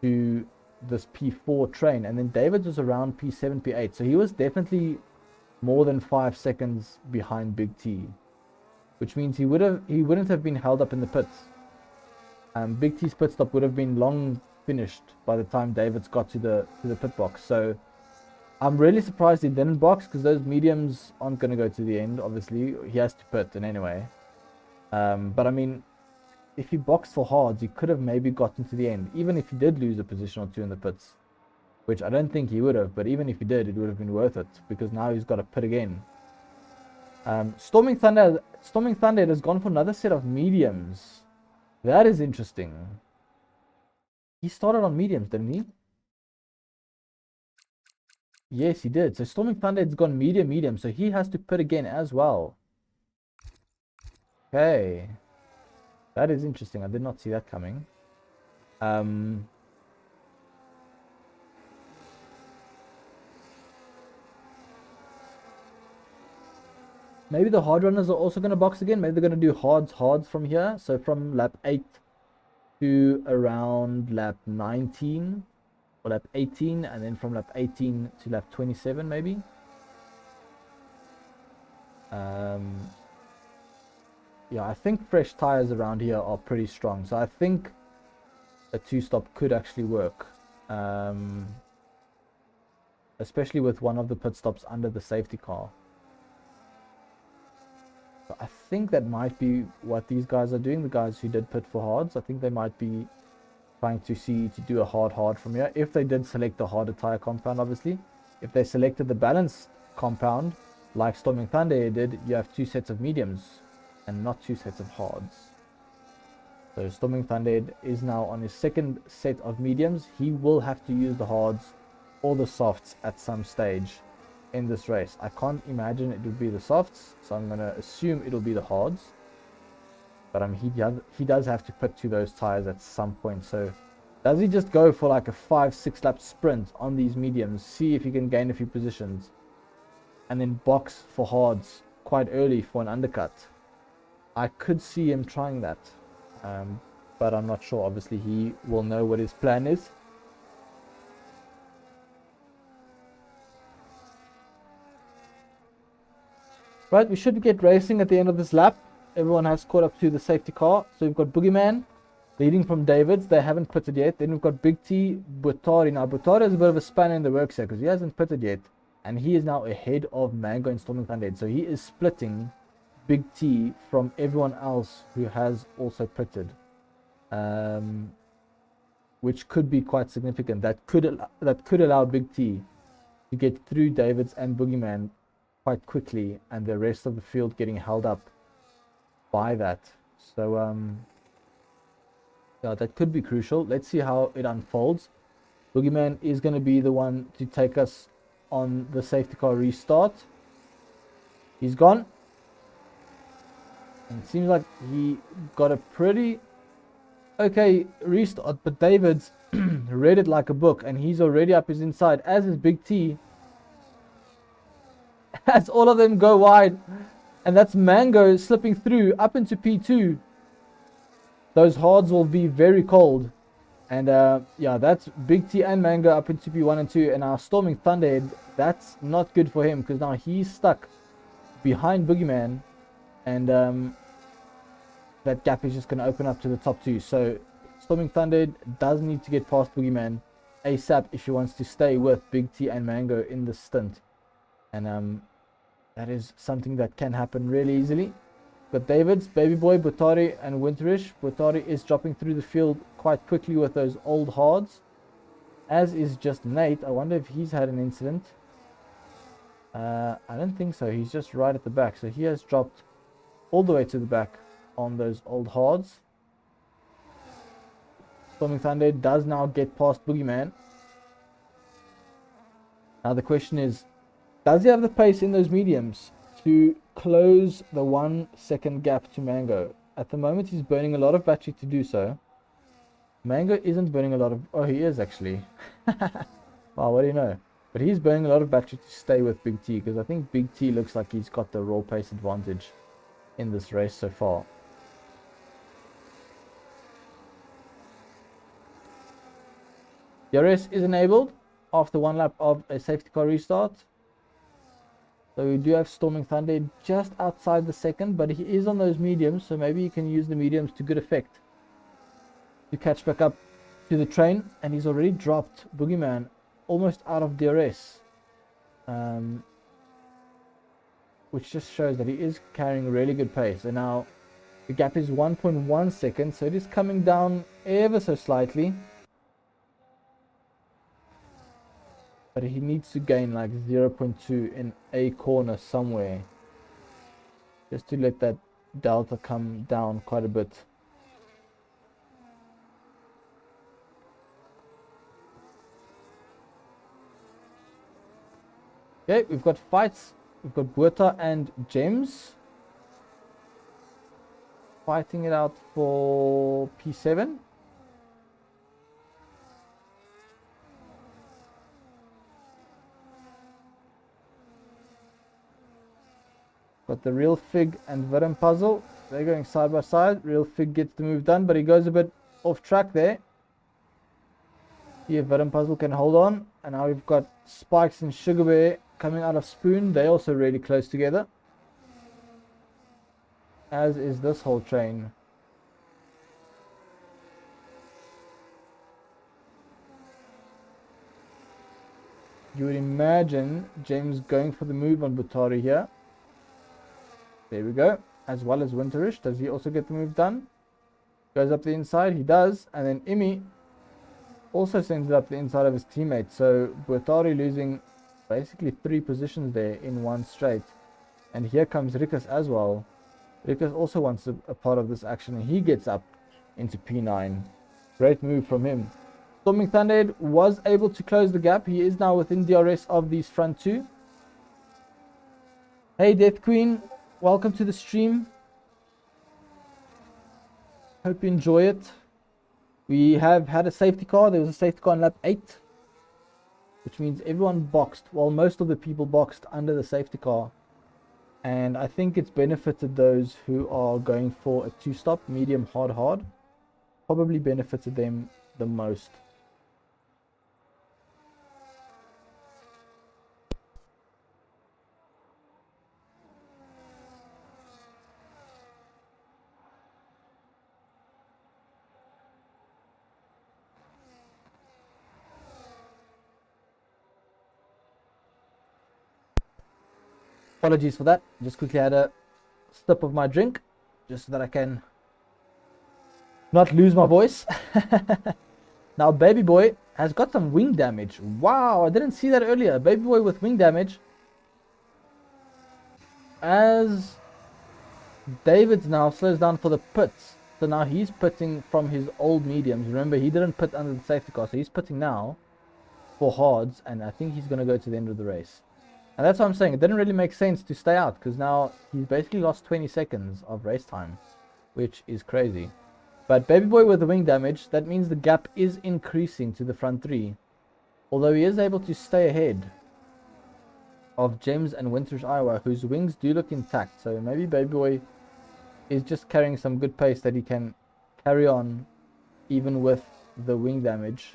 to this P4 train. And then David was around P7, P8. So he was definitely more than 5 seconds behind Big T. Which means he wouldn't have been held up in the pits. Big T's pit stop would have been long finished by the time David's got to the pit box. So I'm really surprised he didn't box because those mediums aren't going to go to the end. Obviously, he has to pit in anyway. But I mean, if he boxed for hards, he could have maybe gotten to the end, even if he did lose a position or two in the pits, which I don't think he would have. But even if he did, it would have been worth it because now he's got to pit again. Storming Thunder has gone for another set of mediums. That is interesting. He started on mediums, didn't he? Yes, he did. So Storming Thunder has gone medium, so he has to pit again as well. Okay. That is interesting. I did not see that coming. Maybe the hard runners are also going to box again. Maybe they're going to do hards from here. So from lap 8 to around lap 19 or lap 18, and then from lap 18 to lap 27 maybe. Yeah, I think fresh tires around here are pretty strong. So I think a 2-stop could actually work. Especially with one of the pit stops under the safety car. So I think that might be what these guys are doing, the guys who did pit for hards. I think they might be trying to do a hard from here. If they did select the harder tire compound, obviously. If they selected the balanced compound, like Storming Thunder did, you have 2 sets of mediums and not 2 sets of hards. So Storming Thunder is now on his second set of mediums. He will have to use the hards or the softs at some stage in this race. I can't imagine it would be the softs, so I'm going to assume it'll be the hards. But he does have to put to those tires at some point. So does he just go for like a 5-6 lap sprint on these mediums, see if he can gain a few positions, and then box for hards quite early for an undercut? I could see him trying that, but I'm not sure. Obviously, he will know what his plan is. Right, we should get racing at the end of this lap. Everyone has caught up to the safety car. So we've got Boogeyman leading from Davids. They haven't pitted yet. Then we've got Big T, Butari. Now, Butari has a bit of a spanner in the works here because he hasn't pitted yet. And he is now ahead of Mango and Storming Thunder. So he is splitting Big T from everyone else who has also pitted. Which could be quite significant. That could allow Big T to get through Davids and Boogeyman quite quickly, and the rest of the field getting held up by that. So yeah, that could be crucial. Let's see how it unfolds. Boogeyman is going to be the one to take us on the safety car restart. He's gone, and it seems like he got a pretty okay restart, but David's read it like a book, and he's already up his inside, as is Big T. As all of them go wide, and that's Mango slipping through up into P2. Those hards will be very cold, and yeah, that's Big T and Mango up into P1 and 2, and our Storming Thunderhead, that's not good for him because now he's stuck behind Boogeyman, and that gap is just going to open up to the top two. So Storming Thunder does need to get past Boogeyman ASAP if he wants to stay with Big T and Mango in the stint. And that is something that can happen really easily. Got Davids, Baby Boy, Butari, and Winterish. Butari is dropping through the field quite quickly with those old hards, as is just Nate. I wonder if he's had an incident. I don't think so. He's just right at the back. So he has dropped all the way to the back on those old hards. Storming Thunder does now get past Boogeyman. Now the question is, does he have the pace in those mediums to close the 1 second gap to Mango? At the moment he's burning a lot of battery to do so. Mango isn't burning a lot of... Oh, he is actually. Wow, what do you know? But he's burning a lot of battery to stay with Big T, because I think Big T looks like he's got the raw pace advantage in this race so far. DRS is enabled after 1 lap of a safety car restart. So we do have Storming Thunder just outside the second, but he is on those mediums, so maybe you can use the mediums to good effect to catch back up to the train. And he's already dropped Boogeyman almost out of DRS, which just shows that he is carrying really good pace. And now the gap is 1.1 seconds, so it is coming down ever so slightly. But he needs to gain like 0.2 in a corner somewhere, just to let that delta come down quite a bit. Okay, we've got fights. We've got Buerta and Gems fighting it out for P7. Got the Real Fig and Viren Puzzle. They're going side by side. Real Fig gets the move done, but he goes a bit off track there. Here, Viren Puzzle can hold on. And now we've got Spikes and Sugar Bear coming out of Spoon. They're also really close together, as is this whole train. You would imagine James going for the move on Butari here. There we go. As well as Winterish. Does he also get the move done? Goes up the inside. He does. And then Imi also sends it up the inside of his teammate. So Butari losing basically 3 positions there in one straight. And here comes Rikus as well. Rikus also wants a part of this action, and he gets up into P9. Great move from him. Storming Thunder was able to close the gap. He is now within DRS of these front two. Hey Death Queen, welcome to the stream. Hope you enjoy it. We have had a safety car. There was a safety car in lap 8, which means everyone boxed. Well, most of the people boxed under the safety car. And I think it's benefited those who are going for a 2-stop, medium, hard, hard. Probably benefited them the most. Apologies for that. Just quickly had a sip of my drink, just so that I can not lose my voice. Now Baby Boy has got some wing damage. Wow, I didn't see that earlier. Baby Boy with wing damage. As David now slows down for the pits. So now he's pitting from his old mediums. Remember, he didn't pit under the safety car, so he's pitting now for hards, and I think he's going to go to the end of the race. And that's what I'm saying. It didn't really make sense to stay out, because now he's basically lost 20 seconds of race time, which is crazy. But Baby Boy with the wing damage, that means the gap is increasing to the front three. Although he is able to stay ahead of Gems and Winterish Iowa, whose wings do look intact. So maybe Baby Boy is just carrying some good pace that he can carry on even with the wing damage.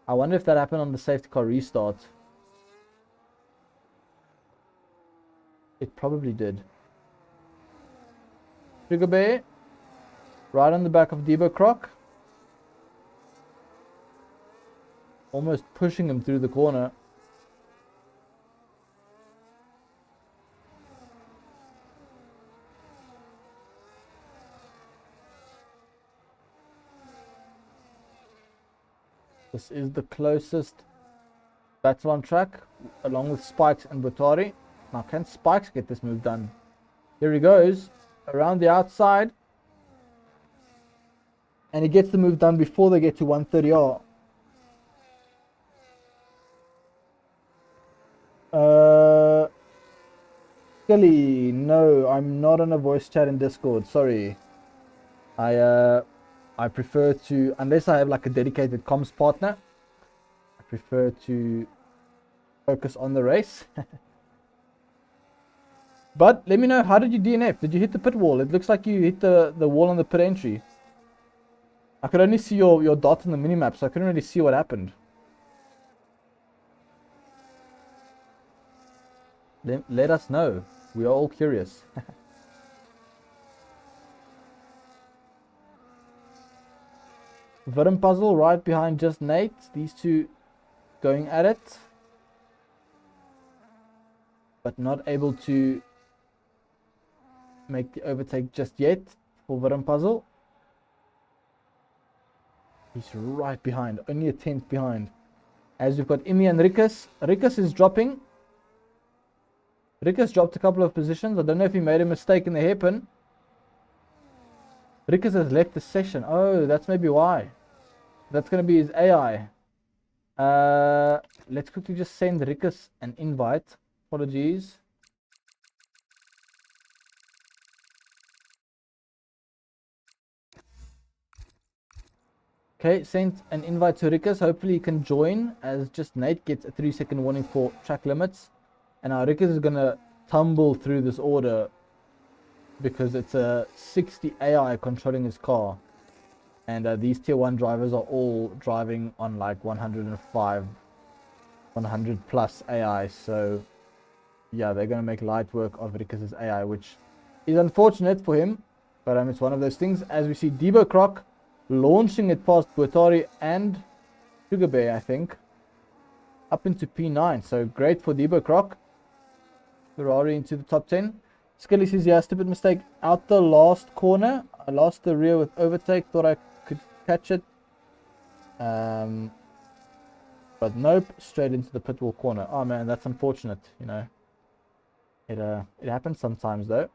I wonder if that happened on the safety car restart. It probably did. Sugar Bear right on the back of Debo Croc. Almost pushing him through the corner. This is the closest battle on track, along with Spikes and Butari. Now, can Spikes get this move done? Here he goes, around the outside. And he gets the move done before they get to 130R. Skelly, no, I'm not on a voice chat in Discord, sorry. I prefer to, unless I have like a dedicated comms partner, I prefer to focus on the race. But let me know, how did you DNF? Did you hit the pit wall? It looks like you hit the wall on the pit entry. I could only see your dot on the minimap, so I couldn't really see what happened. Let us know. We are all curious. Vidim Puzzle right behind just Nate. These two going at it. But not able to make the overtake just yet for Vidim Puzzle. He's right behind, only a tenth behind. As we've got Imi and Rikus. Rikus is dropping. Rikus dropped a couple of positions. I don't know if he made a mistake in the hairpin. Rikus has left the session. Oh, that's maybe why. That's going to be his AI. Let's quickly just send Rikus an invite. Apologies. Okay, sent an invite to Rikus. Hopefully he can join, as just Nate gets a 3-second warning for track limits. And now Rikus is going to tumble through this order because it's a 60 AI controlling his car. And these tier 1 drivers are all driving on like 105, 100 plus AI. So yeah, they're going to make light work of Rikus' AI, which is unfortunate for him. But it's one of those things. As we see Debo Croc launching it past Butari and Sugar Bear, I think, up into P9. So great for Debo Croc. Ferrari into the top 10. Skelly says, yeah, stupid mistake out the last corner. I lost the rear with overtake. Thought I could catch it. But nope, straight into the pit wall corner. Oh man, that's unfortunate, you know. It happens sometimes though.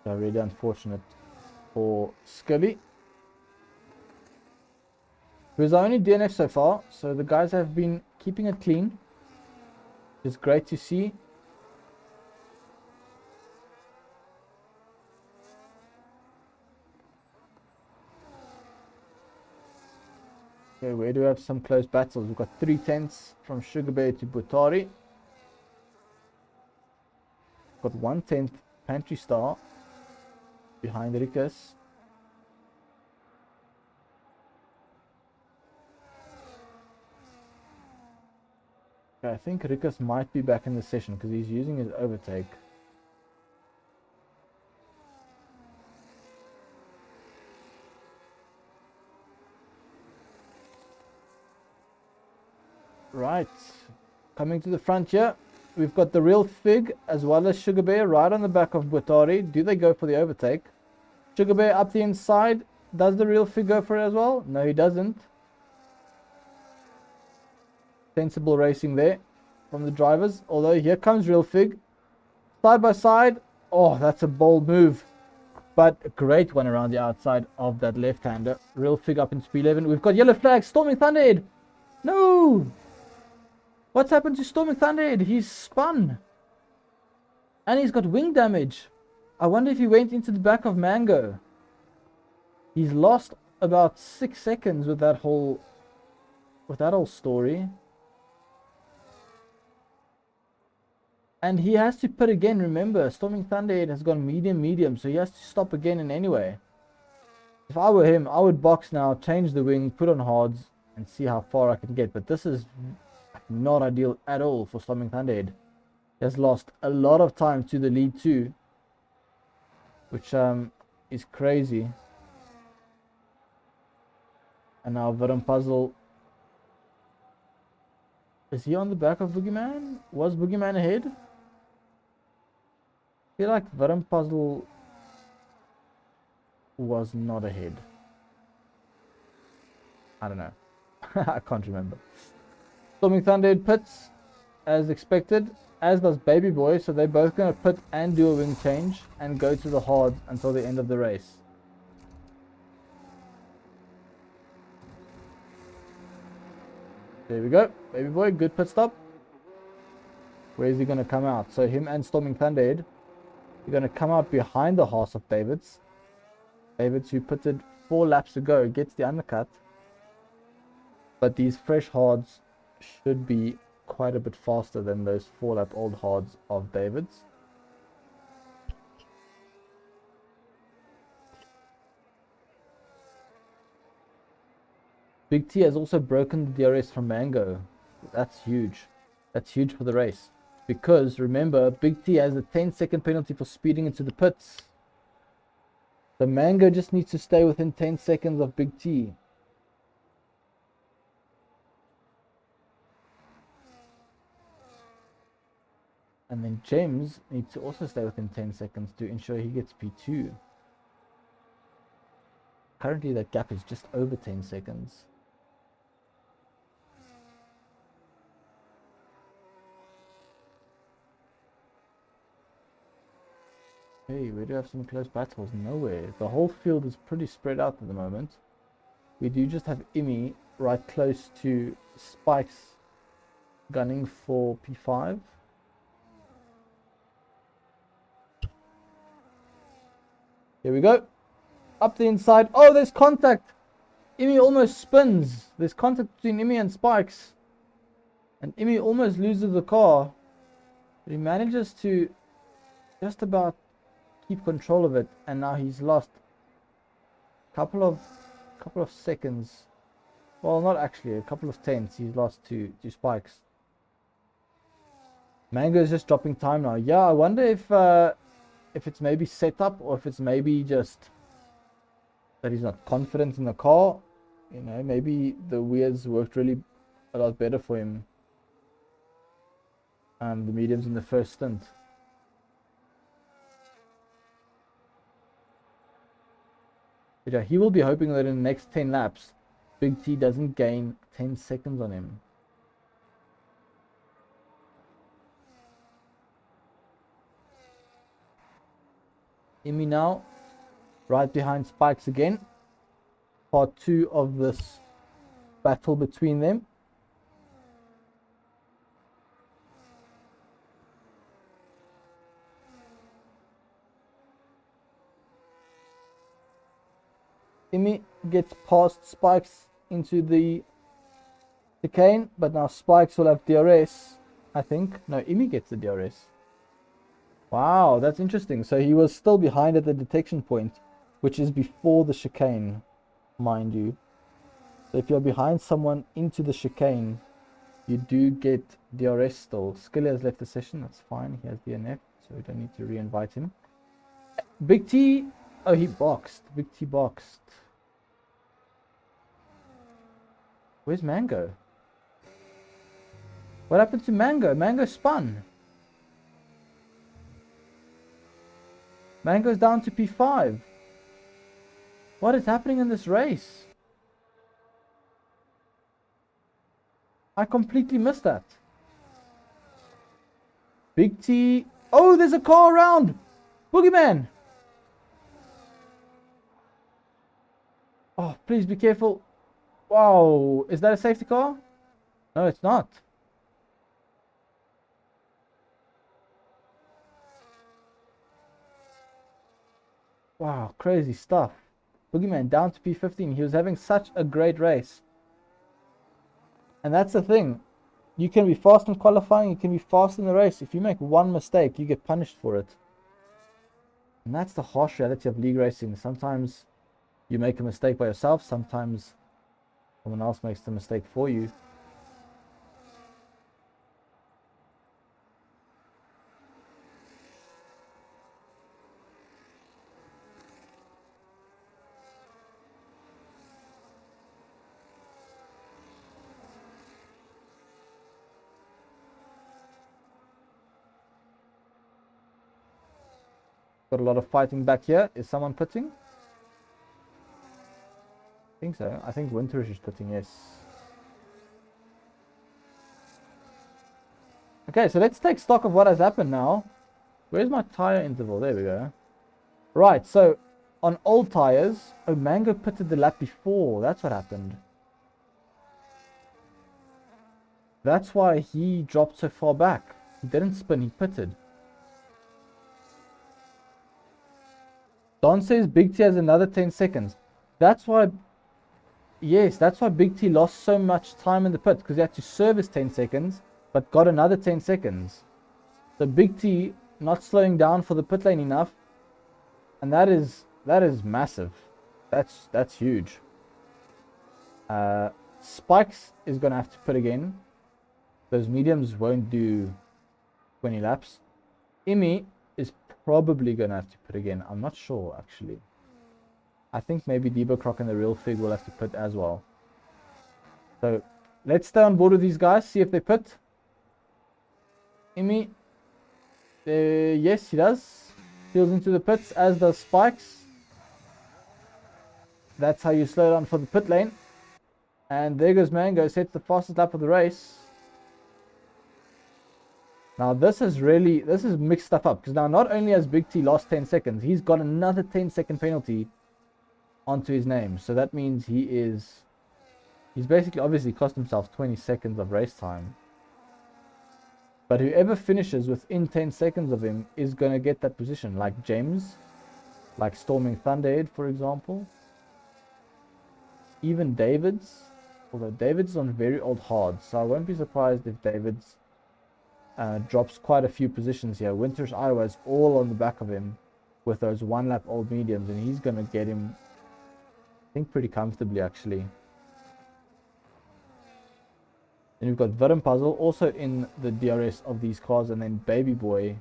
So really unfortunate for Skelly, who's our only DNF so far. So the guys have been keeping it clean. It's great to see. Okay, where do we have some close battles? We've got 3 tenths from Sugar Bear to Butari. Got 1 tenth Pantry Star behind Rikus. I think Rikus might be back in the session because he's using his overtake. Right, coming to the front here, we've got the real Fig as well as Sugar Bear right on the back of Butari. Do they go for the overtake? Sugar Bear up the inside. Does the real Fig go for it as well? No, he doesn't. Sensible racing there from the drivers. Although here comes Real Fig. Side by side. Oh, that's a bold move. But a great one around the outside of that left-hander. Real Fig up into P11. We've got yellow flag. Storming Thunderhead. No! What's happened to Storming Thunderhead? He's spun. And he's got wing damage. I wonder if he went into the back of Mango. He's lost about 6 seconds with that whole story. And he has to pit again, remember, Storming Thunderhead has gone medium, so he has to stop again in any way. If I were him, I would box now, change the wing, put on hards, and see how far I can get. But this is not ideal at all for Storming Thunderhead. He has lost a lot of time to the lead 2 which is crazy. And now Varam Puzzle. Is he on the back of Boogeyman? Was Boogeyman ahead? I feel like Varam Puzzle was not ahead. I don't know. I can't remember. Storming Thunder pits as expected, as does Baby Boy, so they're both going to pit and do a wing change and go to the hards until the end of the race. There we go. Baby Boy, good pit stop. Where is he going to come out? So him and Storming Thunderhead are going to come out behind the horse of Davids. Davids, who pitted 4 laps ago, gets the undercut. But these fresh hards should be quite a bit faster than those 4-lap old hards of Davids. Big T has also broken the DRS from Mango. That's huge. That's huge for the race. Because, remember, Big T has a 10-second penalty for speeding into the pits. The Mango just needs to stay within 10 seconds of Big T. And then James needs to also stay within 10 seconds to ensure he gets P2. Currently that gap is just over 10 seconds. Hey, we do have some close battles. Nowhere. The whole field is pretty spread out at the moment. We do just have Imi right close to Spikes gunning for P5. Here we go. Up the inside. Oh, there's contact. Imi almost spins. There's contact between Imi and Spikes. And Imi almost loses the car. But he manages to just about keep control of it. And now he's lost a couple of seconds. Well, not actually. A couple of tenths he's lost to Spikes. Mango is just dropping time now. Yeah, I wonder if it's maybe set up or if it's maybe just that he's not confident in the car. You know, maybe the weirds worked really a lot better for him. The mediums in the first stint. But yeah, he will be hoping that in the next 10 laps, Big T doesn't gain 10 seconds on him. Imi now, right behind Spikes again. Part 2 of this battle between them. Imi gets past Spikes into the chicane, but now Spikes will have DRS, I think. No, Imi gets the DRS. Wow, that's interesting. So he was still behind at the detection point, which is before the chicane, mind you. So if you're behind someone into the chicane, you do get DRS still. Skilly has left the session, that's fine. He has DNF, so we don't need to re-invite him. Big T, oh, he boxed. Big T boxed. Where's Mango? What happened to Mango? Mango spun. Mango's down to P5. What is happening in this race? I completely missed that. Big T. Oh, there's a car around. Boogeyman. Oh, please be careful. Wow. Is that a safety car? No, it's not. Wow, crazy stuff. Boogeyman down to P15. He was having such a great race. And that's the thing. You can be fast in qualifying, you can be fast in the race. If you make one mistake, you get punished for it. And that's the harsh reality of league racing. Sometimes you make a mistake by yourself, sometimes someone else makes the mistake for you. got a lot of fighting back here. Is someone pitting? I think so. I think Winterish is pitting, yes. Okay, so let's take stock of what has happened now. Where's my tire interval? There we go. Right, so on old tires, oh, Mango pitted the lap before. That's what happened. That's why he dropped so far back. He didn't spin, he pitted. Don says Big T has another 10 seconds. That's why, yes, that's why Big T lost so much time in the pit, because he had to service 10 seconds, but got another 10 seconds. So Big T not slowing down for the pit lane enough, and that is massive. That's huge. Spikes is gonna have to pit again. Those mediums won't do 20 laps. Imi is probably gonna have to pit again. I'm not sure actually. I think maybe Debo Croc and the Real Fig will have to pit as well. So let's stay on board with these guys, see if they pit. Imi, yes, he does. Peels into the pits, as does Spikes. That's how you slow down for the pit lane. And there goes Mango, sets the fastest lap of the race. Now this is mixed stuff up, because now not only has Big T lost 10 seconds, he's got another 10-second penalty onto his name. So that means he's basically obviously cost himself 20 seconds of race time. But whoever finishes within 10 seconds of him is going to get that position, like James, like Storming Thunderhead, for example. Even David's, although David's on very old hard, so I won't be surprised if David's drops quite a few positions here. Winter's Iowa is all on the back of him with those one lap old mediums, and he's going to get him, I think, pretty comfortably actually. And we've got Vidim Puzzle also in the DRS of these cars, and then Baby Boy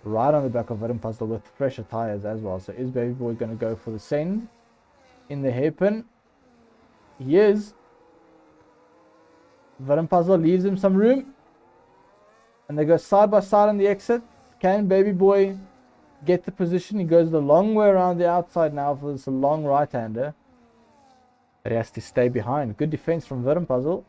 right on the back of Vidim Puzzle with fresher tires as well. So is Baby Boy going to go for the send in the hairpin? He is. Vidim Puzzle leaves him some room, and they go side by side on the exit. Can Baby Boy get the position? He goes the long way around the outside now for this long right-hander. But he has to stay behind. Good defense from Vidim Puzzle.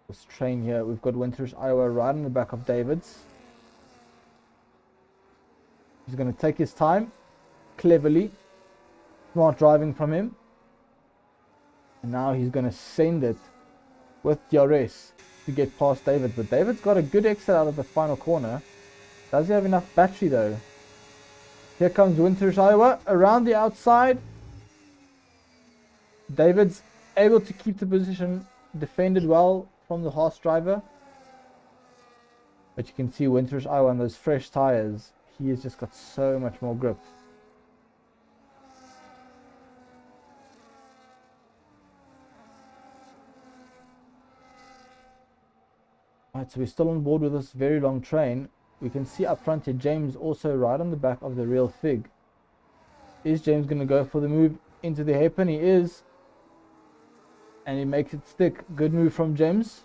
This train here, we've got Winterish Iowa right in the back of David's. He's going to take his time, cleverly, smart driving from him. And now he's going to send it with DRS to get past David. But David's got a good exit out of the final corner. Does he have enough battery though? Here comes Winterish Iowa around the outside. David's able to keep the position, defended well from the Haas driver. But you can see Winterish Iowa on those fresh tires. He has just got so much more grip. Right, so we're still on board with this very long train. We can see up front here James also right on the back of the Real Fig. Is James going to go for the move into the hairpin? He is. And he makes it stick. Good move from James.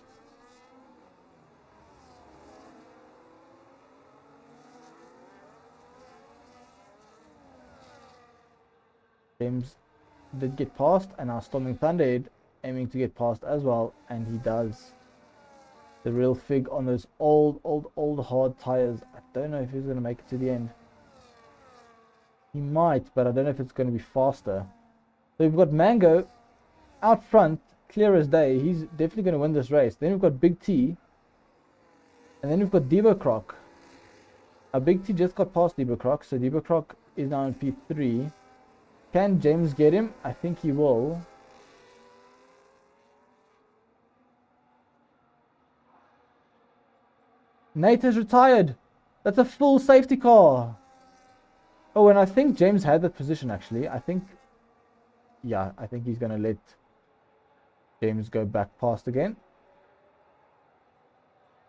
James did get past, and now Storming Thunderhead aiming to get past as well, and he does. The Real Fig on those old hard tires. I don't know if he's going to make it to the end. He might, but I don't know if it's going to be faster. So we've got Mango out front, clear as day. He's definitely going to win this race. Then we've got Big T, and then we've got Debo Croc. Big T just got past Debo Croc, so Debo Croc is now in P3. Can James get him? I think he will. Nate has retired. That's a full safety car. Oh, and I think James had that position actually. I think he's going to let James go back past again.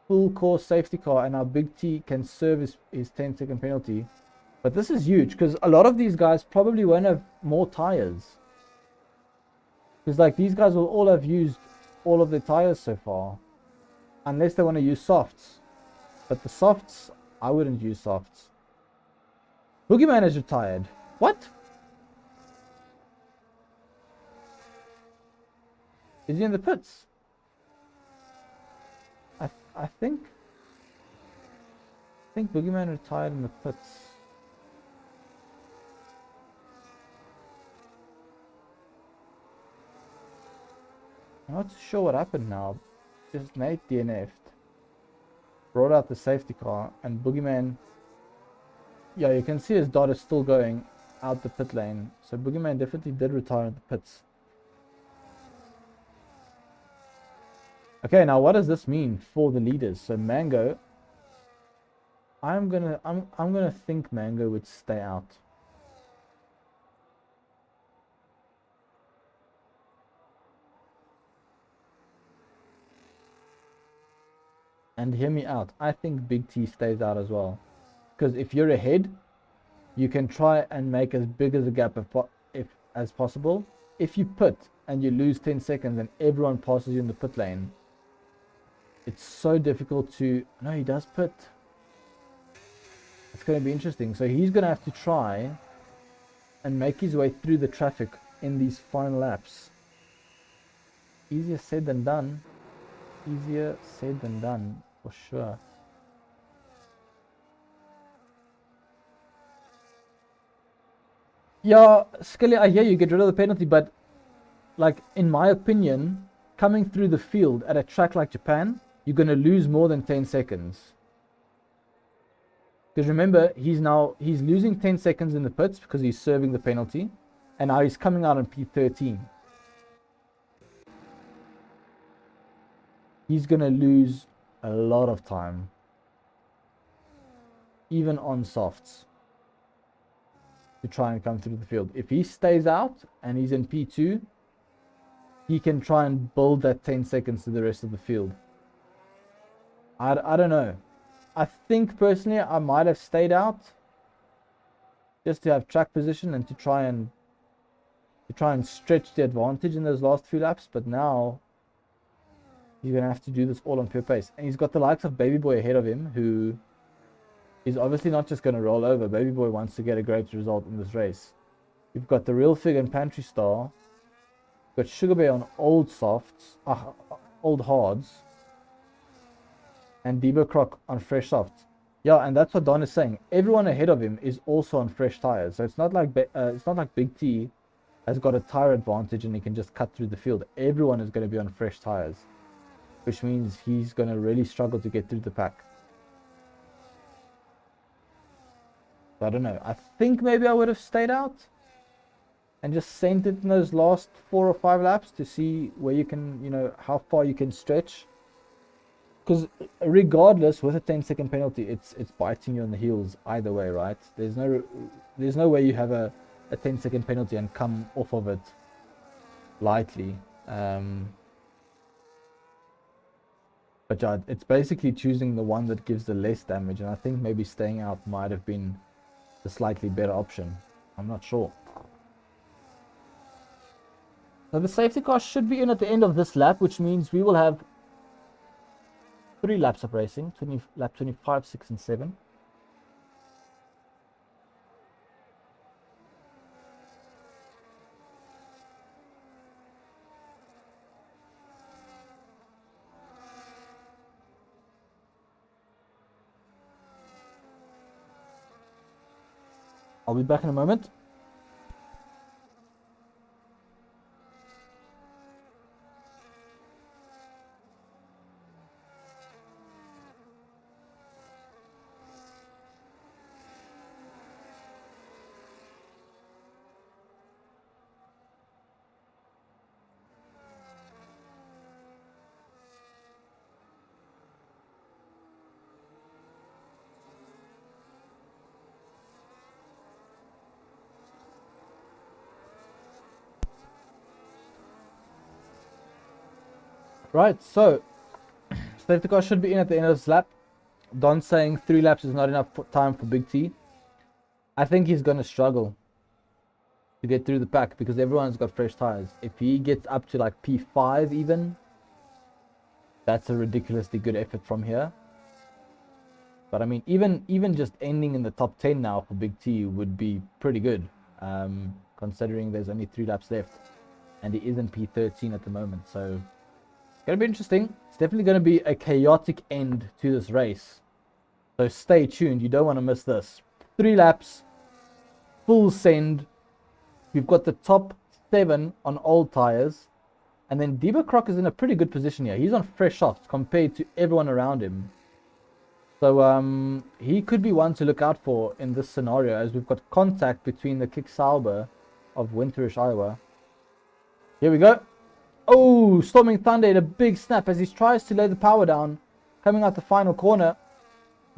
Full course safety car, and now Big T can serve his 10-second penalty. But this is huge because a lot of these guys probably won't have more tires. Because like these guys will all have used all of their tires so far. Unless they want to use softs. But the softs, I wouldn't use softs. Boogeyman is retired. What? Is he in the pits? I think Boogeyman retired in the pits. I'm not sure what happened now. Just Nate DNF'd. Brought out the safety car and Boogeyman. Yeah, you can see his dot is still going out the pit lane. So Boogeyman definitely did retire in the pits. Okay, now what does this mean for the leaders? So Mango, I'm gonna think Mango would stay out. And hear me out. I think Big T stays out as well. Because if you're ahead, you can try and make as big as a gap as possible. If you pit and you lose 10 seconds and everyone passes you in the pit lane, it's so difficult to... No, he does pit. It's going to be interesting. So he's going to have to try and make his way through the traffic in these final laps. Easier said than done. Easier said than done, for sure. Yeah, Skelly, I hear you, get rid of the penalty, but like in my opinion, coming through the field at a track like Japan, you're going to lose more than 10 seconds. Because remember, he's losing 10 seconds in the pits because he's serving the penalty, and now he's coming out on P13. He's going to lose a lot of time, even on softs, to try and come through the field. If he stays out and he's in P2, he can try and build that 10 seconds to the rest of the field. I don't know. I think personally I might have stayed out just to have track position and to try and stretch the advantage in those last few laps, but now he's going to have to do this all on pure pace. And he's got the likes of Baby Boy ahead of him, who is obviously not just going to roll over. Baby Boy wants to get a great result in this race. You've got the Real Fig and Pantry Star. You've got Sugar Bear on old softs, old hards. And Debo Croc on fresh softs. Yeah, and that's what Don is saying. Everyone ahead of him is also on fresh tires. So it's not like Big T has got a tire advantage and he can just cut through the field. Everyone is going to be on fresh tires, which means he's going to really struggle to get through the pack. I don't know. I think maybe I would have stayed out and just sent it in those last 4 or 5 laps to see where you can, how far you can stretch. Because regardless, with a 10-second penalty, it's biting you on the heels either way, right? There's no way you have a 10-second penalty and come off of it lightly. But yeah, it's basically choosing the one that gives the less damage, and I think maybe staying out might have been the slightly better option. I'm not sure. So the safety car should be in at the end of this lap, which means we will have 3 laps of racing, lap 25, 6, and 7. I'll be back in a moment. Right, so safety car should be in at the end of this lap. Don saying 3 laps is not enough time for Big T. I think he's going to struggle to get through the pack because everyone's got fresh tires. If he gets up to like P5 even, that's a ridiculously good effort from here. But I mean, even just ending in the top 10 now for Big T would be pretty good, considering there's only 3 laps left, and he is in P13 at the moment. So it's gonna be interesting. It's definitely gonna be a chaotic end to this race. So stay tuned. You don't want to miss this. 3 laps, full send. We've got the top 7 on old tires, and then Debo Croc is in a pretty good position here. He's on fresh softs compared to everyone around him. So he could be one to look out for in this scenario, as we've got contact between the Kick Sauber of Winterish, Iowa. Here we go. Oh, Storming Thunder in a big snap as he tries to lay the power down, coming out the final corner.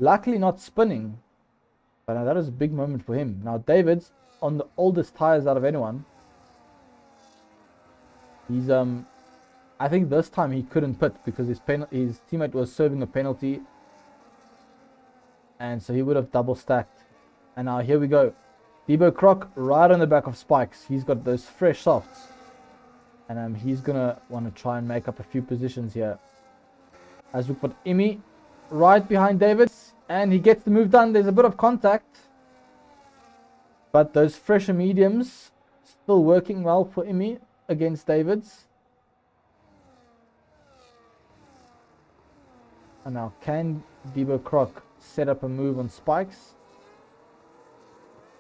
Luckily not spinning, but that is a big moment for him. Now David's on the oldest tires out of anyone. He's I think this time he couldn't pit because his teammate was serving a penalty. And so he would have double stacked. And now here we go. Debo Croc right on the back of Spikes. He's got those fresh softs. And he's going to want to try and make up a few positions here. As we've got Imi right behind Davids. And he gets the move done. There's a bit of contact. But those fresher mediums still working well for Imi against Davids. And now can Debo Croc set up a move on Spikes?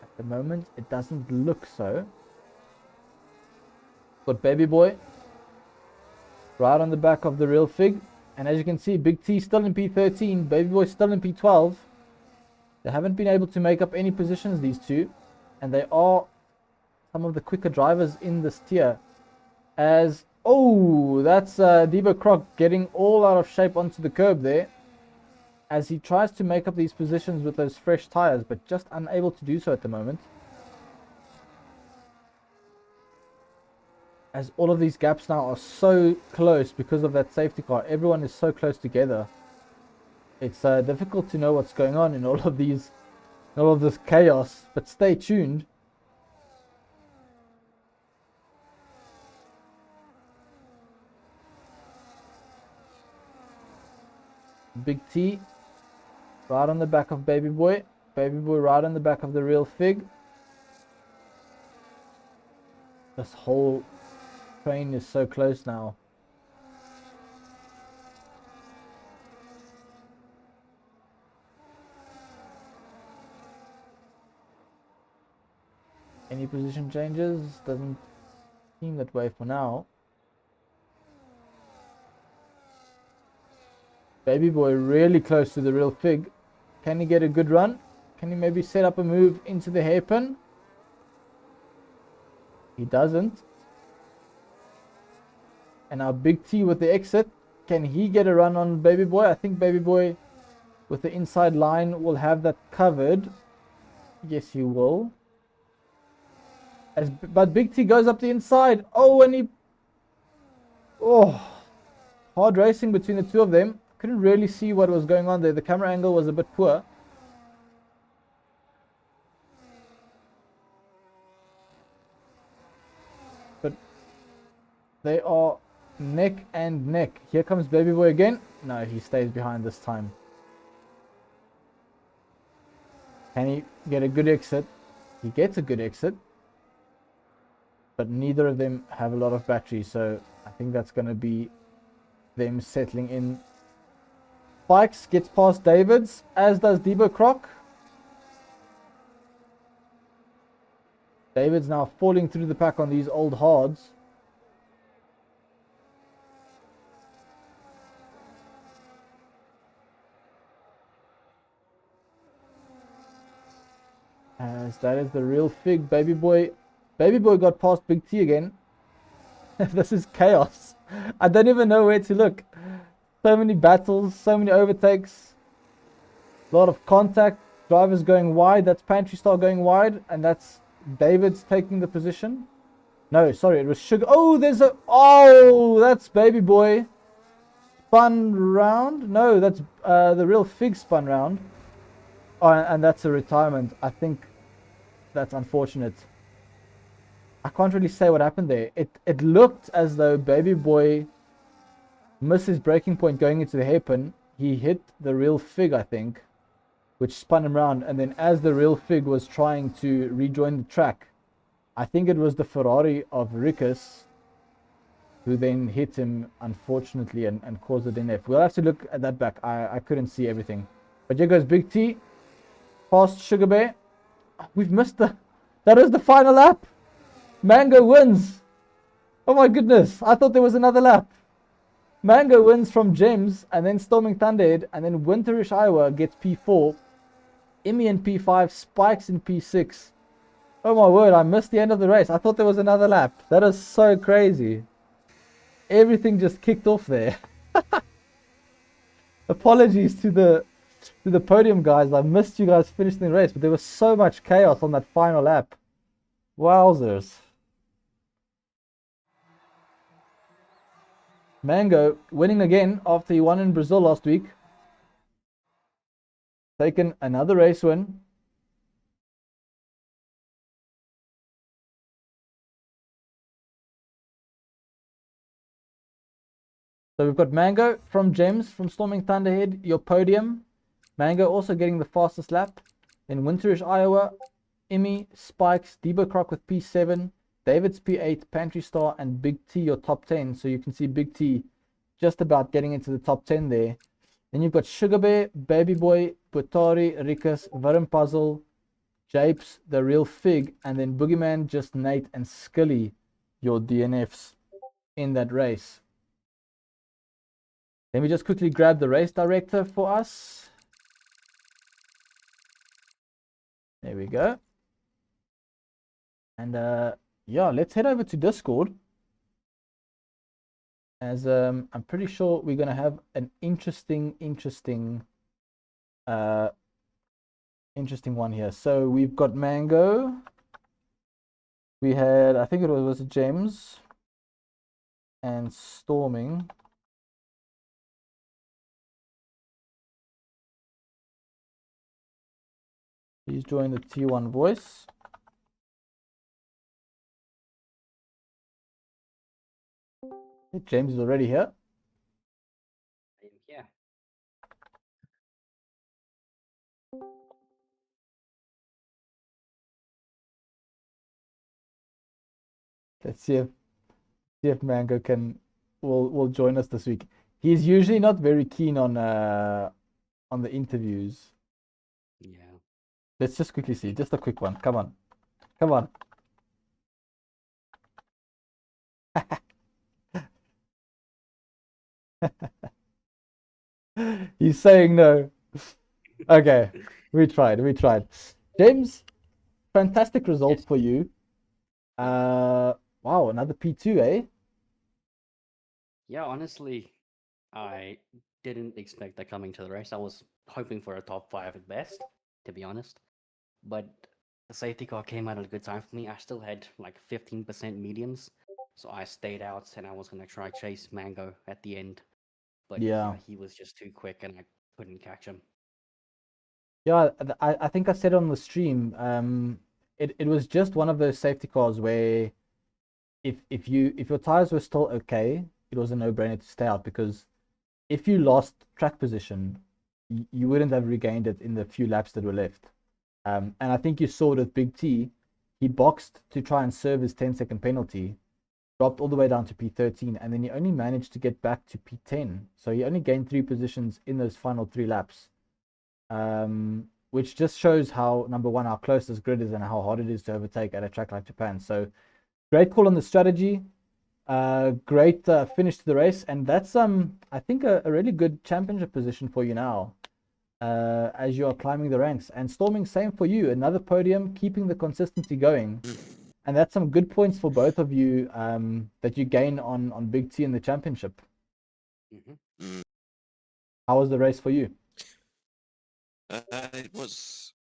At the moment, it doesn't look so. Got Baby Boy right on the back of the Real Fig. And as you can see, Big T still in P13, Baby Boy still in P12. They haven't been able to make up any positions, these two. And they are some of the quicker drivers in this tier. As, oh, that's Debo Croc getting all out of shape onto the curb there, as he tries to make up these positions with those fresh tires, but just unable to do so at the moment. As all of these gaps now are so close because of that safety car. Everyone is so close together. It's difficult to know what's going on in all of this chaos, but stay tuned. Big T right on the back of Baby Boy. Baby Boy right on the back of the Real Fig. This whole train is so close now. Any position changes? Doesn't seem that way for now. Baby Boy really close to the Real Fig. Can he get a good run? Can he maybe set up a move into the hairpin? He doesn't. And now Big T with the exit. Can he get a run on Baby Boy? I think Baby Boy with the inside line will have that covered. Yes, he will. But Big T goes up the inside. Oh, and he... Oh, hard racing between the two of them. Couldn't really see what was going on there. The camera angle was a bit poor. But they are neck and neck. Here comes Baby Boy again. No, he stays behind this time. Can he get a good exit? He gets a good exit. But neither of them have a lot of battery. So I think that's going to be them settling in. Spikes gets past Davids, as does Debo Croc. Davids now falling through the pack on these old hards. As that is the Real Fig. Baby Boy got past Big T again. This is chaos. I don't even know where to look. So many battles, so many overtakes, a lot of contact, drivers going wide. That's Pantry Star going wide, and that's David's taking the position. No, sorry, it was Sugar. Oh, that's Baby Boy. Spun round. No, that's the Real Fig spun round. Oh, and that's a retirement. I think That's unfortunate. I can't really say what happened there. It looked as though Baby Boy missed his breaking point going into the hairpin. He hit the real Fig, I think, which spun him around. And then as the real Fig was trying to rejoin the track, I think it was the Ferrari of Rickus who then hit him, unfortunately, and caused a DNF. We'll have to look at that back. I couldn't see everything. But here goes Big T, past Sugar Bear. We've missed the... That is the final lap. Mango wins. Oh my goodness. I thought there was another lap. Mango wins from Gems, and then Storming Thunderhead, and then Winterish Iowa gets P4. Emmy in P5, Spikes in P6. Oh my word, I missed the end of the race. I thought there was another lap. That is so crazy. Everything just kicked off there. Apologies to the podium guys. I missed you guys finishing the race, but there was so much chaos on that final lap. Wowzers. Mango winning again after he won in Brazil last week. Taken another race win. So we've got Mango from Gems, from Storming Thunderhead, your podium. Mango also getting the fastest lap. Then Winterish Iowa, Emmy, Spikes, Debo Croc with P7, David's P8, Pantry Star, and Big T your top 10. So you can see Big T just about getting into the top 10 there. Then you've got Sugar Bear, Baby Boy, Putari, Rikas, Varum Puzzle, Japes, The Real Fig, and then Boogeyman, Just Nate, and Skilly, your DNFs in that race. Let me just quickly grab the race director for us. There we go. And yeah, let's head over to Discord. As I'm pretty sure we're gonna have an interesting one here. So we've got Mango. We had, I think it was James and Storming. Please join the T1 voice. James is already here. I am here. Let's see if Mango will join us this week. He's usually not very keen on the interviews. Yeah. Let's just quickly see. Just a quick one. Come on. Come on. He's saying no. Okay. We tried. James, fantastic results Yes. for you. Wow, another P2, eh? Yeah, honestly, I didn't expect that coming to the race. I was hoping for a top 5 at best, to be honest. But the safety car came out at a good time for me. I still had like 15% mediums, so I stayed out and I was gonna try chase Mango at the end. But Yeah. yeah, he was just too quick and I couldn't catch him. Yeah, I think I said on the stream, it was just one of those safety cars where if your tires were still okay, it was a no-brainer to stay out, because if you lost track position, you wouldn't have regained it in the few laps that were left. And I think you saw it with Big T. He boxed to try and serve his 10-second penalty, dropped all the way down to P13, and then he only managed to get back to P10. So he only gained 3 positions in those final 3 laps. Which just shows how, number one, how close this grid is and how hard it is to overtake at a track like Japan. So great call on the strategy. Great finish to the race, and that's I think a really good championship position for you now, as you are climbing the ranks. And Storming, same for you, another podium, keeping the consistency going, and that's some good points for both of you that you gain on Big T in the championship. Mm-hmm. How was the race for you? It was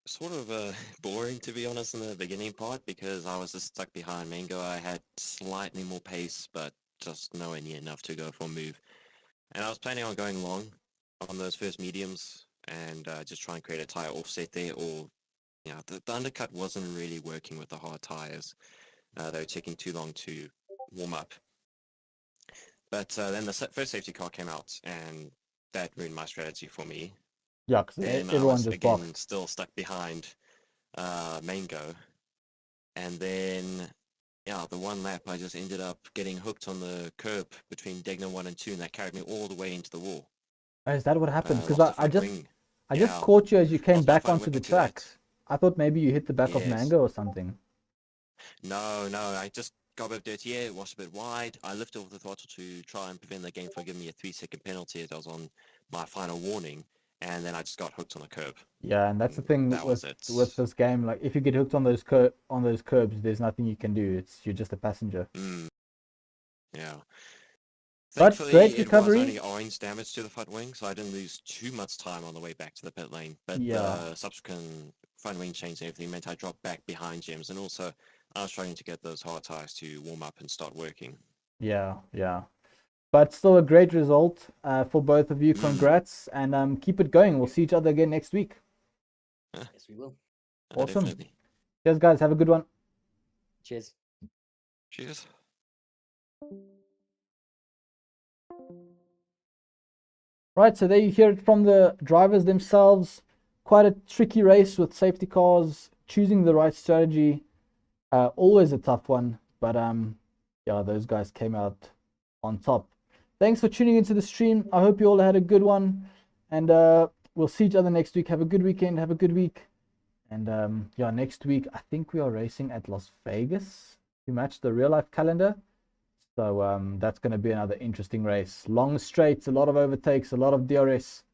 sort of boring, to be honest, in the beginning part, because I was just stuck behind Mango. I had slightly more pace, but just nowhere near enough to go for a move. And I was planning on going long on those first mediums and just try and create a tire offset there, or Yeah, the undercut wasn't really working with the hard tires. They were taking too long to warm up. But then the first safety car came out, and that ruined my strategy for me. Yeah, because Then I everyone was just again boxed. still stuck behind Mango, and then yeah, the one lap I just ended up getting hooked on the curb between Degner 1 and 2, and that carried me all the way into the wall. Oh, is that what happened? Because Lost a I front just wing. I just Yeah, caught you as you came lost my back front onto wing the to that. track. I thought maybe you hit the back of Yes. Mango or something. No, I just got a bit dirty air, was a bit wide. I lifted off the throttle to try and prevent the game from giving me a 3-second penalty as I was on my final warning, and then I just got hooked on the curb. Yeah, and that's the And thing that was it. with this game. Like, if you get hooked on those curbs, there's nothing you can do. You're just a passenger. Yeah. But great Thankfully, it was recovery. only orange damage to the front wing, so I didn't lose too much time on the way back to the pit lane. But Yeah, the subsequent front wing change and everything meant I dropped back behind James, and also I was trying to get those hard tires to warm up and start working. yeah. But still a great result for both of you. Congrats, and keep it going. We'll see each other again next week. Yes, we will. Awesome. Definitely. Cheers, guys. Have a good one. Cheers. Cheers. Right, so there you hear it from the drivers themselves. Quite a tricky race with safety cars, choosing the right strategy. Always a tough one, but yeah, those guys came out on top. Thanks for tuning into the stream. I hope you all had a good one, and we'll see each other next week. Have a good weekend. Have a good week, and yeah, next week I think we are racing at Las Vegas to match the real life calendar. So that's going to be another interesting race. Long straights, a lot of overtakes, a lot of DRS,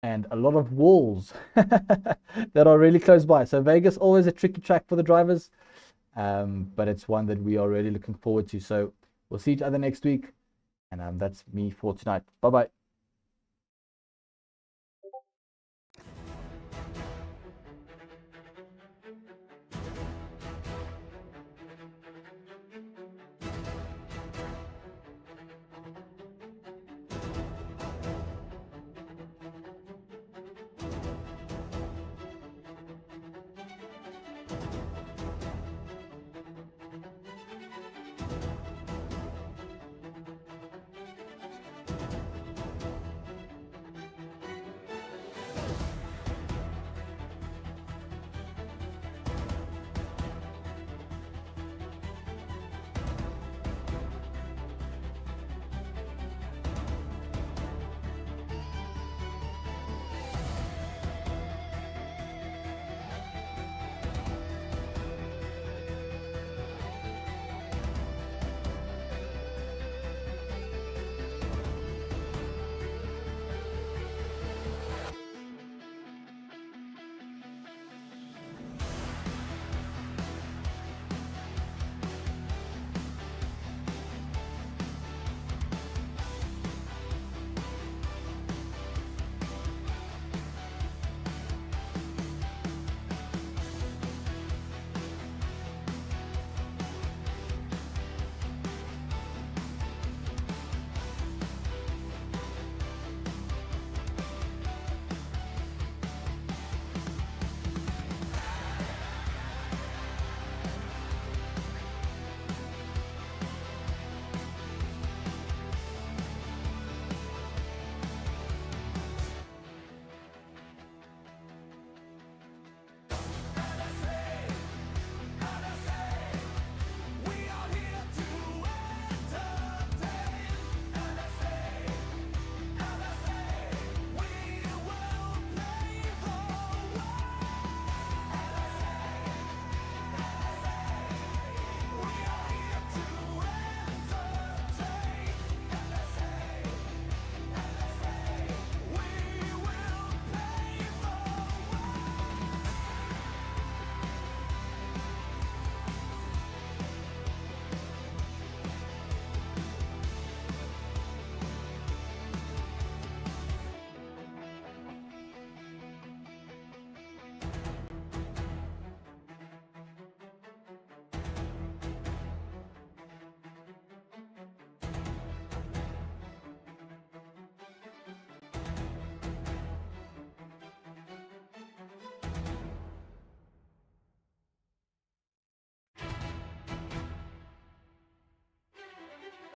and a lot of walls that are really close by. So Vegas, always a tricky track for the drivers, but it's one that we are really looking forward to. So we'll see each other next week, and that's me for tonight. Bye-bye.